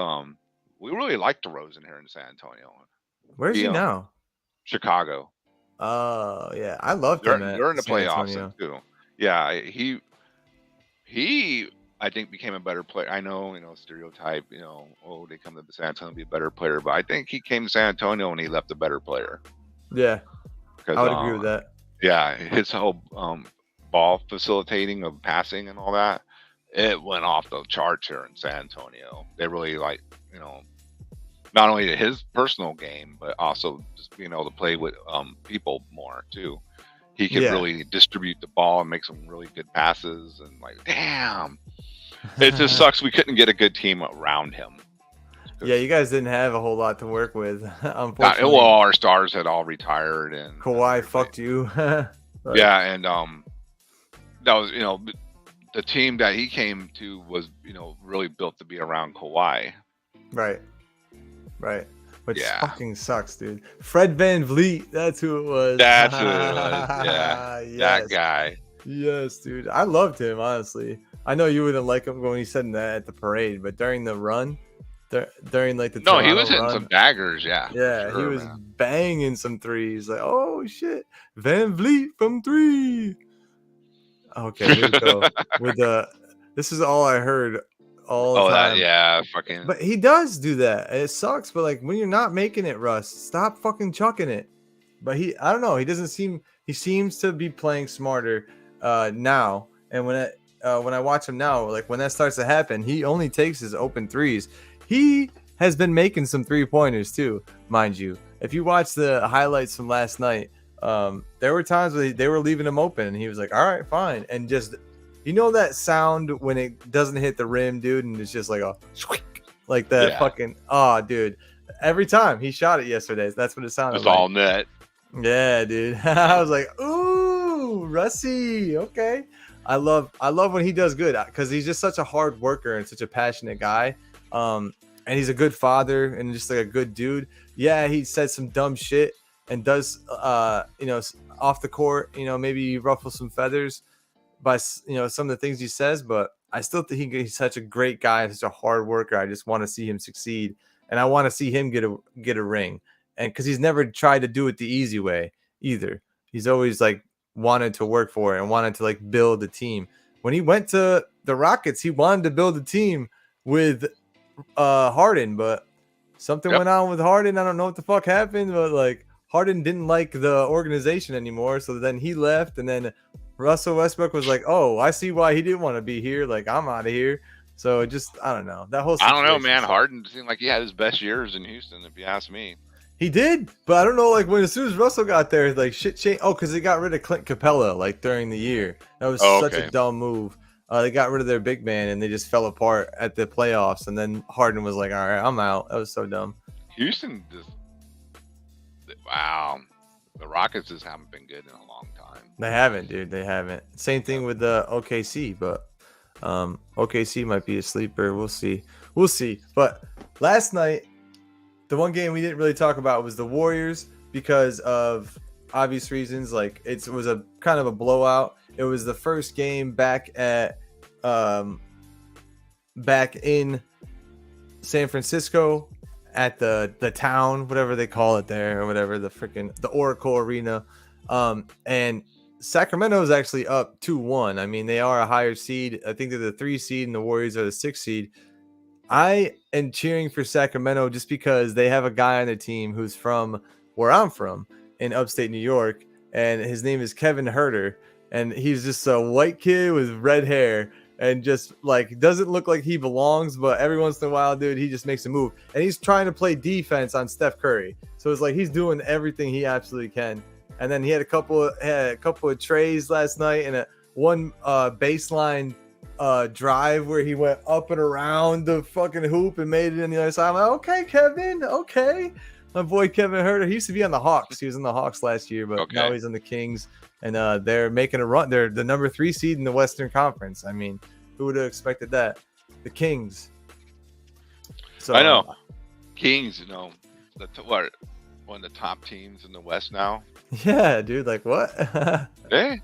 we really liked DeRozan here in San Antonio. Where's he now? Chicago. Oh, yeah. I loved They're him at in the San playoffs Antonio. too. Yeah, he I think became a better player. I know, stereotype, they come to San Antonio to be a better player, but I think he came to San Antonio and he left a better player. Yeah, Because I would agree with that. yeah, his whole ball facilitating of passing and all that, it went off the charts here in San Antonio. They really not only his personal game, but also just being able to play with people more too. He could really distribute the ball and make some really good passes. And damn, it just sucks we couldn't get a good team around him. Yeah, you guys didn't have a whole lot to work with, unfortunately. Well, our stars had all retired, and Kawhi fucked you. Yeah, and that was the team that he came to was really built to be around Kawhi. Right. Which Yeah. fucking sucks, dude. Fred VanVleet, that's who it was. That's who it was. Yeah, yes. that guy. Yes, dude. I loved him, honestly. I know you wouldn't like him when he said that at the parade, but during the run, during the he Toronto was hitting run, some daggers. Yeah, he was banging some threes. Like, oh shit, VanVleet from 3. Okay, here we go. With this is all I heard all the time. fucking. But he does do that. It sucks, but when you're not making it, Russ, stop fucking chucking it. But I don't know. He seems to be playing smarter now. And when I watch him now, when that starts to happen, he only takes his open threes. He has been making some 3-pointers too, mind you. If you watch the highlights from last night, there were times where they were leaving him open, and he was like, "All right, fine," and just. You know that sound when it doesn't hit the rim, dude, and it's just like a squeak, like that fucking dude. Every time he shot it yesterday, that's what it sounded like. It's all net. Yeah, dude. I was like, ooh, Russie, okay. I love when he does good because he's just such a hard worker and such a passionate guy. And he's a good father and just a good dude. Yeah, he says some dumb shit and does off the court, maybe ruffle some feathers by some of the things he says, but I still think he's such a great guy and such a hard worker. I just want to see him succeed, and I want to see him get a ring, and because he's never tried to do it the easy way either. He's always wanted to work for it and wanted to build a team. When he went to the Rockets, he wanted to build a team with Harden, but something went on with Harden. I don't know what the fuck happened, but Harden didn't like the organization anymore, so then he left, and then Russell Westbrook was like, "Oh, I see why he didn't want to be here. I'm out of here." So I don't know. That whole situation, I don't know, man. Harden seemed like he had his best years in Houston, if you ask me. He did, but I don't know. When as soon as Russell got there, shit changed. Oh, because they got rid of Clint Capella during the year. That was such a dumb move. They got rid of their big man, and they just fell apart at the playoffs. And then Harden was like, "All right, I'm out." That was so dumb. Houston just wow. The Rockets just haven't been good in a long time. They haven't, dude. They haven't. Same thing with the OKC, but OKC might be a sleeper. We'll see. But last night, the one game we didn't really talk about was the Warriors because of obvious reasons. It was a kind of a blowout. It was the first game back in San Francisco at the town, whatever they call it there, or whatever, the Oracle Arena. And Sacramento is actually up 2-1. I mean, they are a higher seed. I think they're the 3 seed and the Warriors are the 6 seed. I am cheering for Sacramento just because they have a guy on their team who's from where I'm from in upstate New York, and his name is Kevin Herter, and he's just a white kid with red hair and just like doesn't look like he belongs, but every once in a while, dude, he just makes a move, and he's trying to play defense on Steph Curry. So it's like he's doing everything he absolutely can. And then he had a couple of trays last night and one baseline drive where he went up and around the fucking hoop and made it on the other side. I'm like, okay, Kevin, okay. My boy Kevin Herter, he used to be on the Hawks. He was in the Hawks last year, but now he's on the Kings, and they're making a run. They're the number 3 seed in the Western Conference. I mean, who would have expected that? The Kings. So I know. Kings, you know, what, one of the top teams in the West now. Yeah, dude. Like what? Hey,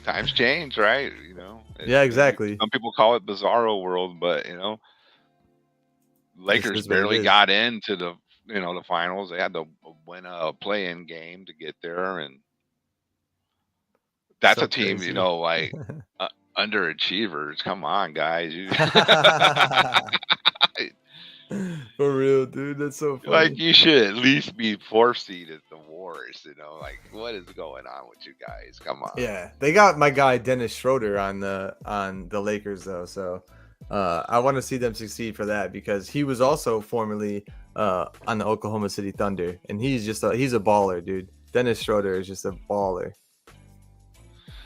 times change, right? You know. Yeah, exactly. Some people call it bizarro world, but you know, Lakers barely got into the the finals. They had to win a play-in game to get there, and that's so a team, crazy. Like underachievers. Come on, guys. For real, dude. That's so funny. Like you should at least be 4th seed at the Wars. Like what is going on with you guys? Come on. Yeah, they got my guy Dennis Schroeder on the Lakers though, so I want to see them succeed for that because he was also formerly on the Oklahoma City Thunder, and he's a baller, dude. Dennis Schroeder is just a baller.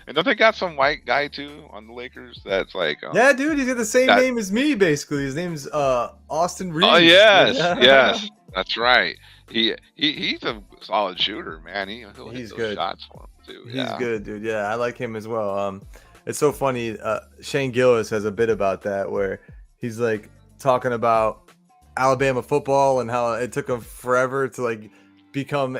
And don't they got some white guy too on the Lakers? That's like yeah, dude. He's got the same name as me, basically. His name's Austin Reeves. Oh yes, yes, that's right. He's a solid shooter, man. He's hit those shots for him too. He's good, dude. Yeah, I like him as well. It's so funny. Shane Gillis has a bit about that where he's like talking about Alabama football and how it took him forever to like become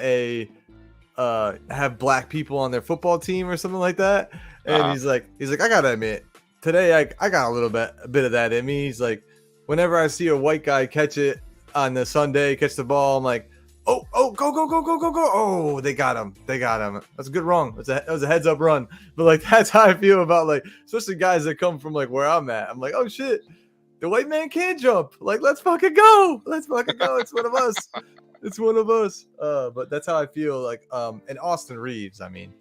have black people on their football team or something like that. And he's like, I gotta admit, today I got a bit of that in me. He's like, whenever I see a white guy catch it on the Sunday, catch the ball, I'm like, oh, go. Oh, they got him. That's a good run. That was a heads up run. But like, that's how I feel about like, especially guys that come from like where I'm at. I'm like, oh shit, the white man can't jump. Like, let's fucking go. It's one of us. It's one of us. But that's how I feel like, and Austin Reeves, I mean,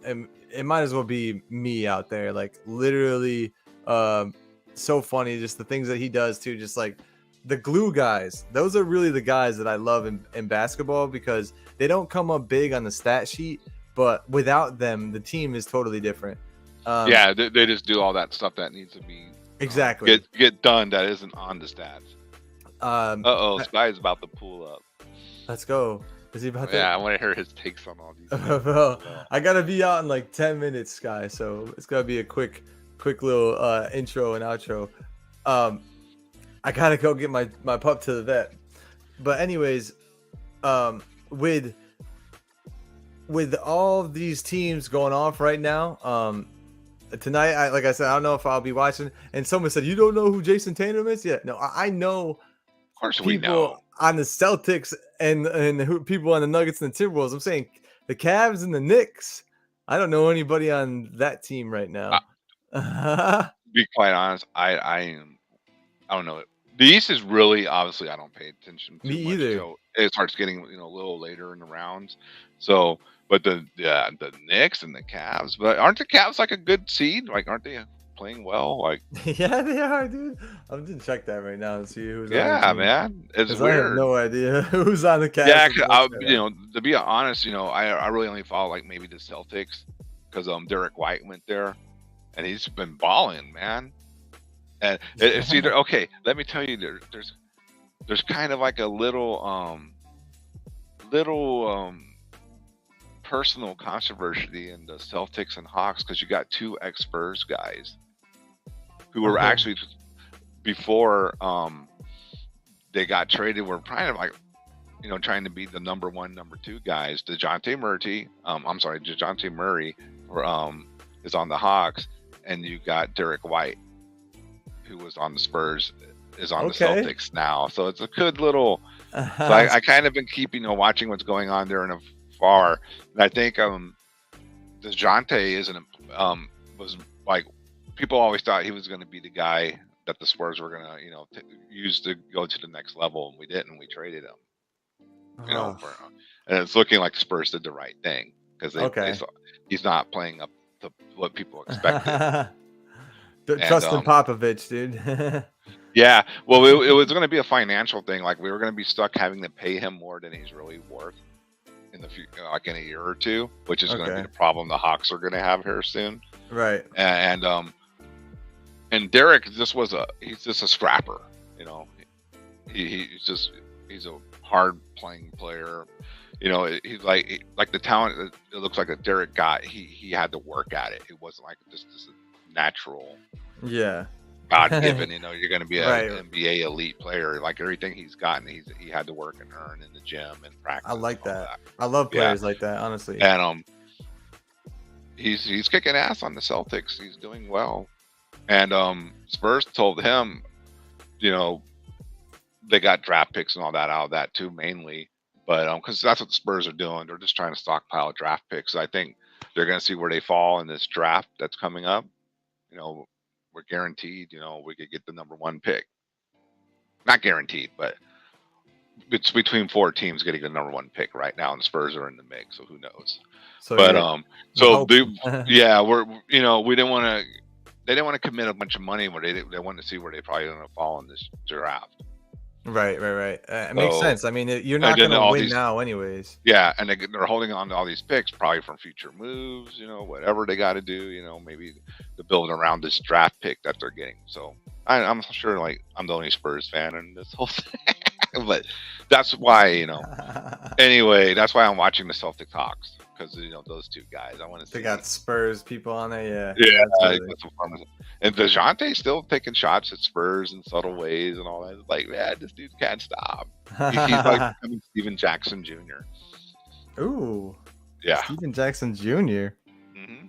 and it might as well be me out there. Like literally, so funny. Just the things that he does too. Just like the glue guys. Those are really the guys that I love in basketball because they don't come up big on the stat sheet, but without them, the team is totally different. Yeah, they just do all that stuff that needs to be exactly get done that isn't on the stats. Sky's about to pull up. Let's go. Is he about to? Yeah, I want to hear his takes on all these. Bro, I gotta be out in like 10 minutes, Sky. So it's gonna be a quick little intro and outro. I gotta go get my pup to the vet. But anyways, with all these teams going off right now, tonight, like I said, I don't know if I'll be watching. And someone said, you don't know who Jason Tatum is? Yeah, no, I know. Of course we know. On the Celtics and the people on the Nuggets and the Timberwolves. I'm saying the Cavs and the Knicks. I don't know anybody on that team right now. To be quite honest, I don't know. The East is really, obviously, I don't pay attention to Me much. either. So it starts getting a little later in the rounds. So, but the Knicks and the Cavs, but aren't the Cavs like a good seed? Like, aren't they playing well? Like, yeah, they are, dude. I'm gonna check that right now and see who's. Yeah, man, it's weird. I have no idea who's on the Cavs. Yeah, to be honest, I really only follow like maybe the Celtics because Derek White went there, and he's been balling, man. And it's either okay. Let me tell you, there's kind of like a little personal controversy in the Celtics and Hawks because you got 2 ex-Spurs guys who were actually before they got traded were kind of like trying to be the number 1, number 2 guys. DeJounte Murray is on the Hawks, and you got Derek White, who was on the Spurs, is on the Celtics now. So it's a good little. So I kind of been keeping watching what's going on there in afar, and I think DeJounte was like people always thought he was going to be the guy that the Spurs were gonna, use to go to the next level, and we didn't. We traded him, Oh, and it's looking like the Spurs did the right thing because they okay. saw he's not playing up to what people expected. And Trusting Popovich, dude. yeah, well, it was going to be a financial thing. Like we were going to be stuck having to pay him more than he's really worth in the future, like in a year or two, which is going to be Okay. the problem the Hawks are going to have here soon. Right. And Derek he's just a scrapper, he's a hard playing player. He's like the talent it looks like that Derek got. He had to work at it. It wasn't like just a natural, Yeah. God given. You're going to be an Right. NBA elite player. Like everything he's gotten, he had to work and earn in the gym and practice. I like and all that. I love players like that, honestly. And he's kicking ass on the Celtics. He's doing well. And Spurs told him, they got draft picks and all that out of that too, mainly. But because that's what the Spurs are doing. They're just trying to stockpile draft picks. I think they're going to see where they fall in this draft that's coming up. We're guaranteed, we could get the number 1 pick. Not guaranteed, but it's between 4 teams getting the number 1 pick right now, and the Spurs are in the mix, so who knows? So, But yeah. we're we didn't want to. They didn't want to commit a bunch of money where they wanted to see where they probably going to fall in this draft. Right. It makes sense. I mean, you're not then going to all win these- now, anyways. Yeah, and they're holding on to all these picks probably from future moves, whatever they got to do, maybe to build around this draft pick that they're getting. So I'm sure like I'm the only Spurs fan in this whole thing, but that's why, anyway, that's why I'm watching the Celtics Hawks because those two guys. I want to see. They got Spurs people on there, yeah. Yeah, absolutely. And DeJounte's still taking shots at Spurs in subtle ways and all that. It's like, man, this dude can't stop. He's like becoming Steven Jackson Jr. Ooh, Yeah. Steven Jackson Jr.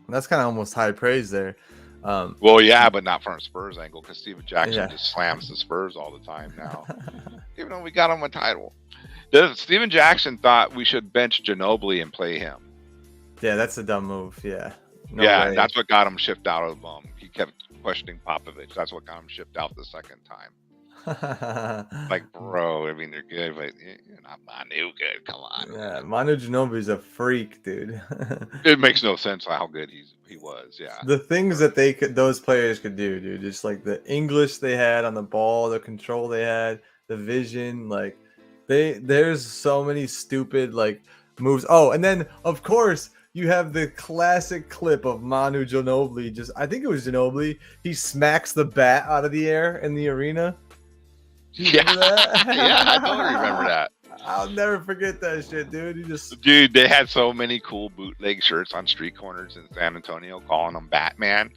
That's kind of almost high praise there. Well, yeah, but not from a Spurs angle because Steven Jackson Yeah. just slams the Spurs all the time now. Even though we got him a title. Steven Jackson thought we should bench Ginobili and play him. Yeah, that's a dumb move. Yeah. No yeah, way. and that's what got him shipped out of He kept questioning Popovich. That's what got him shipped out the second time. Like, bro, I mean, they're good, but you're not Manu good. Come on. Yeah, Manu Ginobili's a freak, dude. It makes no sense how good he was. Yeah. The things that those players could do, dude. Just like the English they had on the ball, the control they had, the vision, like there's so many stupid like moves. Oh, and then of course you have the classic clip of Manu Ginobili. I think it was Ginobili. He smacks the bat out of the air in the arena. Yeah, yeah, I totally remember that. I'll never forget that shit, dude. Dude, they had so many cool bootleg shirts on street corners in San Antonio, calling them Batman.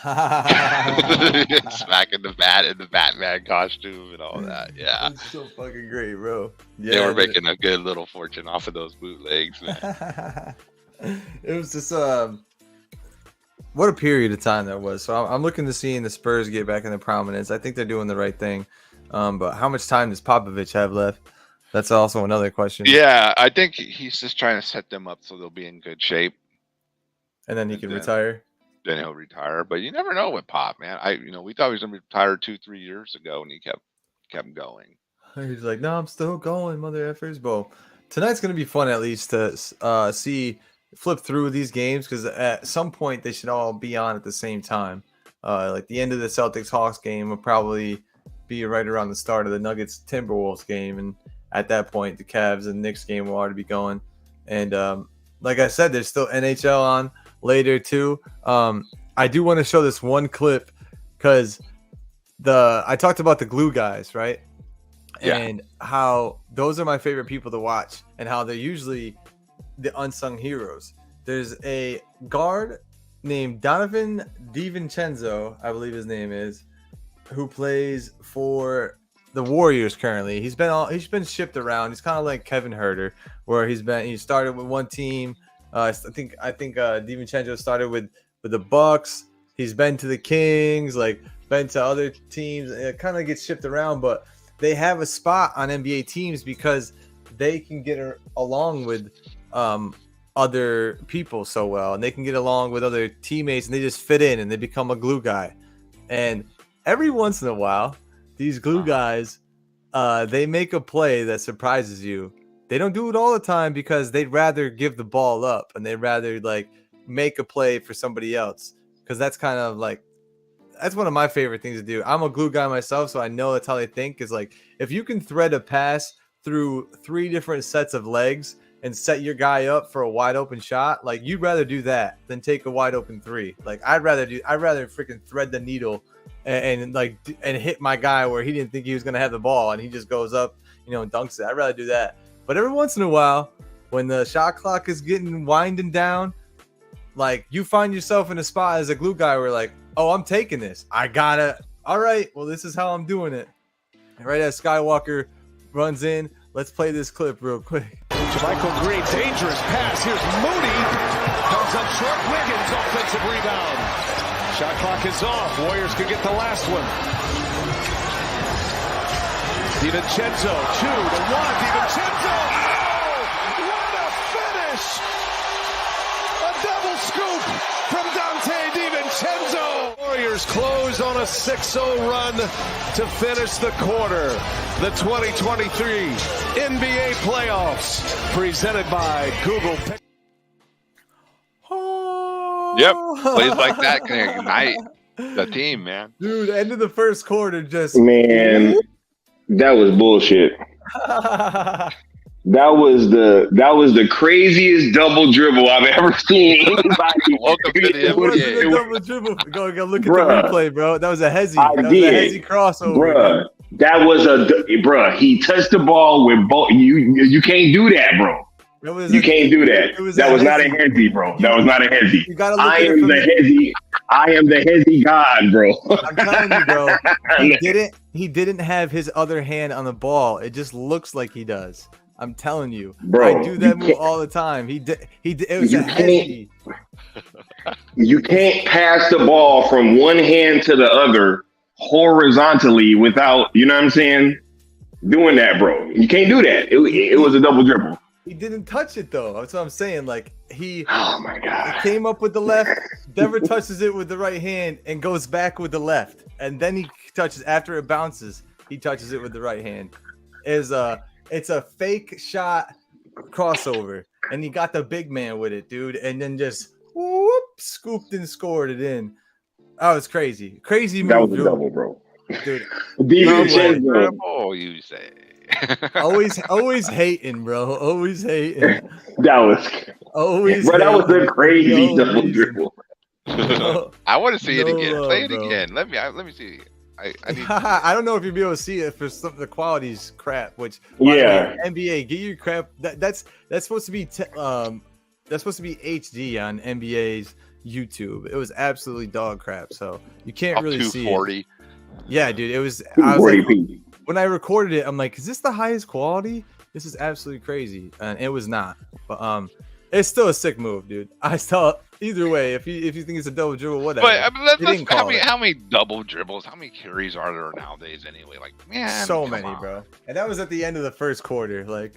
Smacking the bat in the Batman costume and all that. Yeah, it's so fucking great, bro. Yeah, they were making a good little fortune off of those bootlegs, man. It was just what a period of time that was. So I'm looking to seeing the Spurs get back into prominence. I think they're doing the right thing. But how much time does Popovich have left? That's also another question. Yeah, I think he's just trying to set them up so they'll be in good shape. And then he can retire. Then he'll retire. But you never know with Pop, man. We thought he was gonna retire 2-3 years ago, and he kept going. He's like, no, I'm still going, mother effers. But tonight's gonna be fun at least to flip through these games because at some point they should all be on at the same time. Like the end of the Celtics Hawks game will probably be right around the start of the Nuggets Timberwolves game, and at that point the Cavs and Knicks game will already be going. And like I said, there's still NHL on later too. I do want to show this one clip because I talked about the glue guys, right? Yeah. And how those are my favorite people to watch and how they're usually the unsung heroes. There's a guard named Donovan DiVincenzo, I believe his name is, who plays for the Warriors currently. He's been shipped around. He's kind of like Kevin Huerter, where he started with one team. I think DiVincenzo started with the Bucks. He's been to the Kings, like been to other teams. It kind of gets shipped around, but they have a spot on NBA teams because they can get along with other people so well, and they can get along with other teammates, and they just fit in and they become a glue guy. And every once in a while, these glue guys, they make a play that surprises you. They don't do it all the time because they'd rather give the ball up and they'd rather like make a play for somebody else, because that's kind of like, that's one of my favorite things to do. I'm a glue guy myself, so I know that's how they think. Is like, if you can thread a pass through 3 different sets of legs and set your guy up for a wide open shot, like you'd rather do that than take a wide open 3. Like I'd rather freaking thread the needle and hit my guy where he didn't think he was gonna have the ball and he just goes up, and dunks it. I'd rather do that. But every once in a while, when the shot clock is getting winding down, like you find yourself in a spot as a glue guy where like, oh, I'm taking this. All right, well, this is how I'm doing it. And right as Skywalker runs in, let's play this clip real quick. Michael Green, dangerous pass. Here's Moody. Comes up short. Wiggins, offensive rebound. Shot clock is off. Warriors could get the last one. DiVincenzo, 2-1. DiVincenzo. Oh, what a finish! A double scoop from Dante DiVincenzo. Warriors close on a 6-0 run to finish the quarter. The 2023 NBA playoffs, presented by Google. Yep, plays like that can ignite the team, man. Dude, end of the first quarter, just Man, that was bullshit. That was the craziest double dribble I've ever seen. Welcome to the it wasn't NBA. a double dribble. Go look at Bruh. the replay, bro. That was a hezzy. I That was did. a hezzy crossover. Bruh, that was bruh. He touched the ball with both. You can't do that, bro. You can't do that. That was not a hezzy, bro. That was not a hezzy. You gotta look I at it am from the hezzy. I am the hezzy god, bro. I'm telling you, bro. He didn't have his other hand on the ball. It just looks like he does. I'm telling you, Bro, I do that move all the time. He did. It was a hezzy. You can't pass the ball from one hand to the other horizontally without, you know what I'm saying, doing that, bro. You can't do that. It was a double dribble. He didn't touch it though. That's what I'm saying. Like Oh my god. he came up with the left, never touches it with the right hand, and goes back with the left, and then he touches after it bounces. He touches it with the right hand. It's a fake shot crossover, and he got the big man with it, dude, and then just whoop, scooped and scored it in. That was crazy. Crazy move. That was a dude. double, bro. Dude. DiVincenzo. Oh, you say. always hating, bro. Always hating. That was Always bro, that was hating. a crazy No double reason. dribble. I want to see it No again. love, Play it bro. again. Let me see. I need. I don't know if you'll be able to see it for some of the quality's crap. Which by the Yeah. way, NBA, get your crap. That's supposed to be that's supposed to be HD on NBA's YouTube. It was absolutely dog crap. So you can't Up really see it. 240. Yeah, dude. It was. I was like, 240p. when I recorded it, I'm like, is this the highest quality? This is absolutely crazy, and it was not. But it's still a sick move, dude. I saw either way. If you think it's a double dribble, whatever. But I mean, They didn't call it. how many double dribbles? How many carries are there nowadays anyway? Like, man, So come many, on. bro. And that was at the end of the first quarter. Like,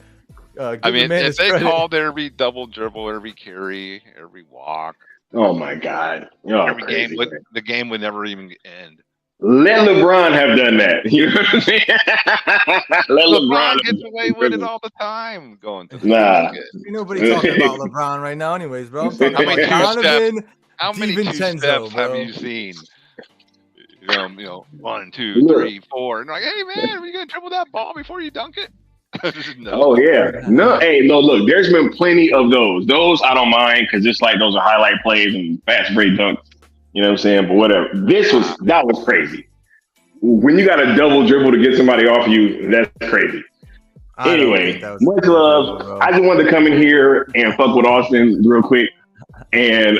I give the mean, man if his they credit. called every double dribble, every carry, every walk, Oh my god. Oh, every crazy, game, man. the game would never even end. Let LeBron have done that. You know what I'm saying? Let LeBron LeBron gets away with it all the time. Going to the Nah. basket. Ain't nobody talking about LeBron right now, anyways, bro. I'm talking about How many Donovan. How many DiVincenzo, two-steps have bro. you seen? 1, 2, Look. 3, 4. And like, hey man, are you gonna dribble that ball before you dunk it? No. Oh yeah. No, hey, no, look, there's been plenty of those. Those I don't mind because it's like those are highlight plays and fast break dunks. You know what I'm saying? But whatever. That was crazy. When you got a double dribble to get somebody off you, that's crazy. I don't Anyway, think that was much a double love. dribble, bro. I just wanted to come in here and fuck with Austin real quick and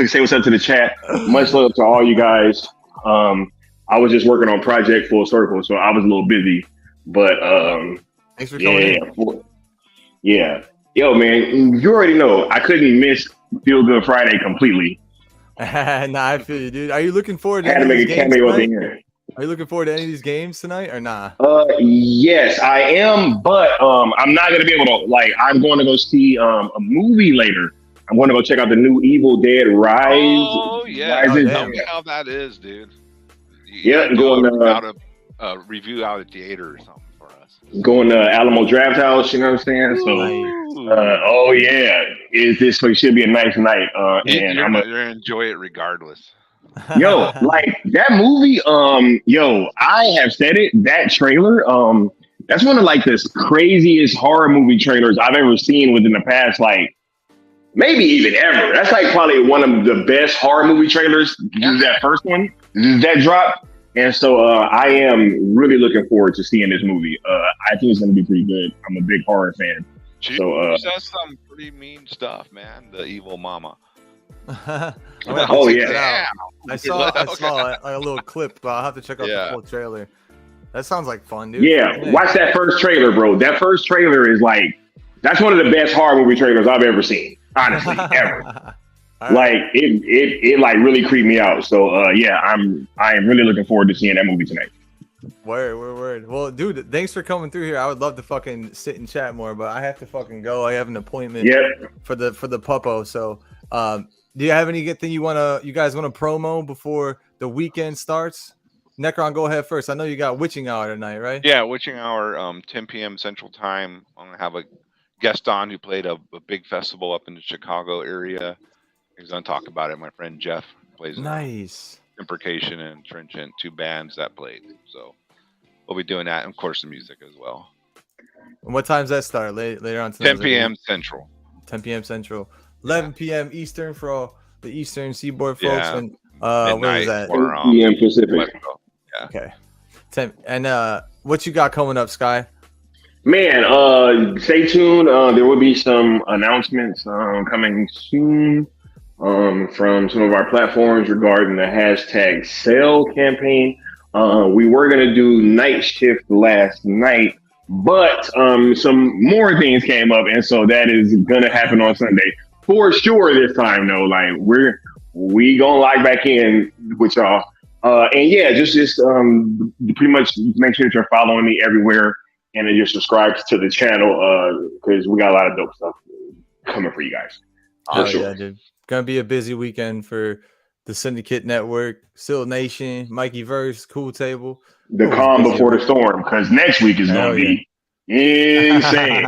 say what's up to the chat. Much love to all you guys. I was just working on Project Full Circle, so I was a little busy. But Thanks for coming in. yeah. Yo, man, you already know I couldn't miss Feel Good Friday completely. Nah, I feel you, dude. Are you looking forward to Had to any of make these a games cameo up in tonight? here. Are you looking forward to any of these games tonight or nah? Yes, I am, but I'm not gonna be able to. Like, I'm going to go see a movie later. I'm going to go check out the new Evil Dead Rise. Oh yeah. Rises. Tell me how that is, dude. Yeah, do going a review out of theater or something for us. going to Alamo Draft House. You know what I'm saying? So, Ooh. oh yeah, this should be a nice night. And You're I'm gonna enjoy it regardless. yo, like that movie. Yo, I have said it. That trailer. That's one of like the craziest horror movie trailers I've ever seen within the past, like maybe even ever. That's like probably one of the best horror movie trailers. Yeah. That first one, that drop. And so I am really looking forward to seeing this movie. I think it's going to be pretty good. I'm a big horror fan. She So says some pretty mean stuff, man. The evil mama. oh yeah, I saw a little clip, but I'll have to check out the full trailer. That sounds like fun, dude. yeah. Watch that first trailer, bro. That first trailer is like that's one of the best horror movie trailers I've ever seen. Honestly, ever. Like it like really creeped me out. So I am really looking forward to seeing that movie tonight. Word. Well, dude, thanks for coming through here. I would love to fucking sit and chat more, but I have to fucking go. I have an appointment for the puppo. So do you have anything you guys wanna promo before the weekend starts? Necron, go ahead first. I know you got Witching Hour tonight, right? Yeah, Witching Hour, 10 p.m. Central Time. I'm gonna have a guest on who played a big festival up in the Chicago area. He's gonna talk about it. My friend Jeff plays nice. Imprecation and Trenchant, 2 bands that played. So we'll be doing that, and of course the music as well. And what time's that start? Later on tonight? 10 p.m. Central. 10 p.m. Central. 11 p.m. Eastern for all the Eastern Seaboard folks. And where is that? 10 p.m. Pacific. Yeah. Okay. 10 and what you got coming up, Sky? Man, stay tuned. There will be some announcements coming soon from some of our platforms regarding the hashtag sale campaign. We were going to do night shift last night, but some more things came up, and so that is going to happen on Sunday for sure this time. Though, like we gonna log back in with y'all, and yeah, just pretty much make sure that you're following me everywhere. And then you're subscribed to the channel because we got a lot of dope stuff coming for you guys. Yeah, dude. Gonna be a busy weekend for the Syndicate Network, Still Nation, Mikey Verse, Cool Table. The calm before the storm, because next week is gonna be insane.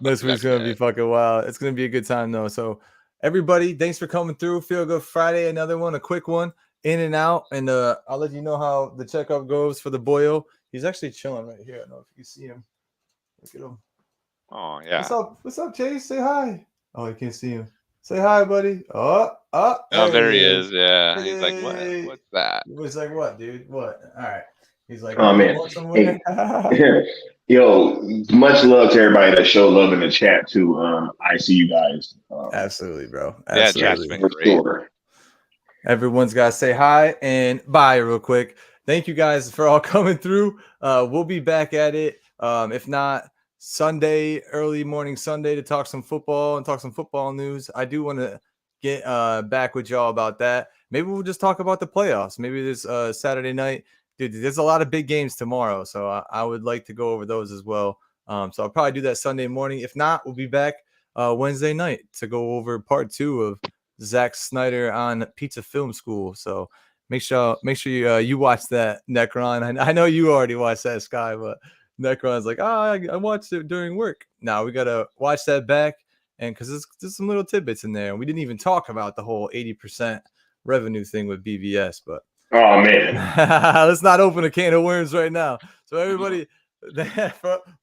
Next week's gonna be fucking wild. It's gonna be a good time though. So everybody, thanks for coming through. Feel Good Friday, another one, a quick one, in and out. And I'll let you know how the checkup goes for the boyo. He's actually chilling right here. I don't know if you can see him. Look at him. Oh yeah. What's up, Chase? Say hi. Oh, you can't see him. Say hi, buddy. Oh, there he is. Yeah. Hey. He's like, what? What's that? He's like, what, dude? What? All right. He's like, oh man. Hey. Yo, much love to everybody that showed love in the chat too. I see you guys. Absolutely, bro. Absolutely. Yeah, chat's been great. Sure. Everyone's got to say hi and bye real quick. Thank you guys for all coming through. We'll be back at it. If not, Sunday, early morning Sunday, to talk some football and talk some football news. I do want to get back with y'all about that. Maybe we'll just talk about the playoffs. Maybe this Saturday night. Dude, there's a lot of big games tomorrow, so I would like to go over those as well. So I'll probably do that Sunday morning. If not, we'll be back Wednesday night to go over part 2 of Zack Snyder on Pizza Film School. So make sure you watch that, Necron. I know you already watched that, Sky, but Necron's like, I watched it during work. Now we gotta watch that back, and because there's some little tidbits in there, and we didn't even talk about the whole 80% revenue thing with BVS. But oh man, let's not open a can of worms right now. So everybody,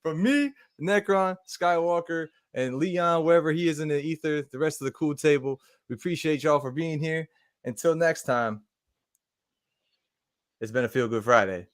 from me, Necron, Skywalker, and Leon, wherever he is in the ether, the rest of the cool table, we appreciate y'all for being here. Until next time. It's been a Feel Good Friday.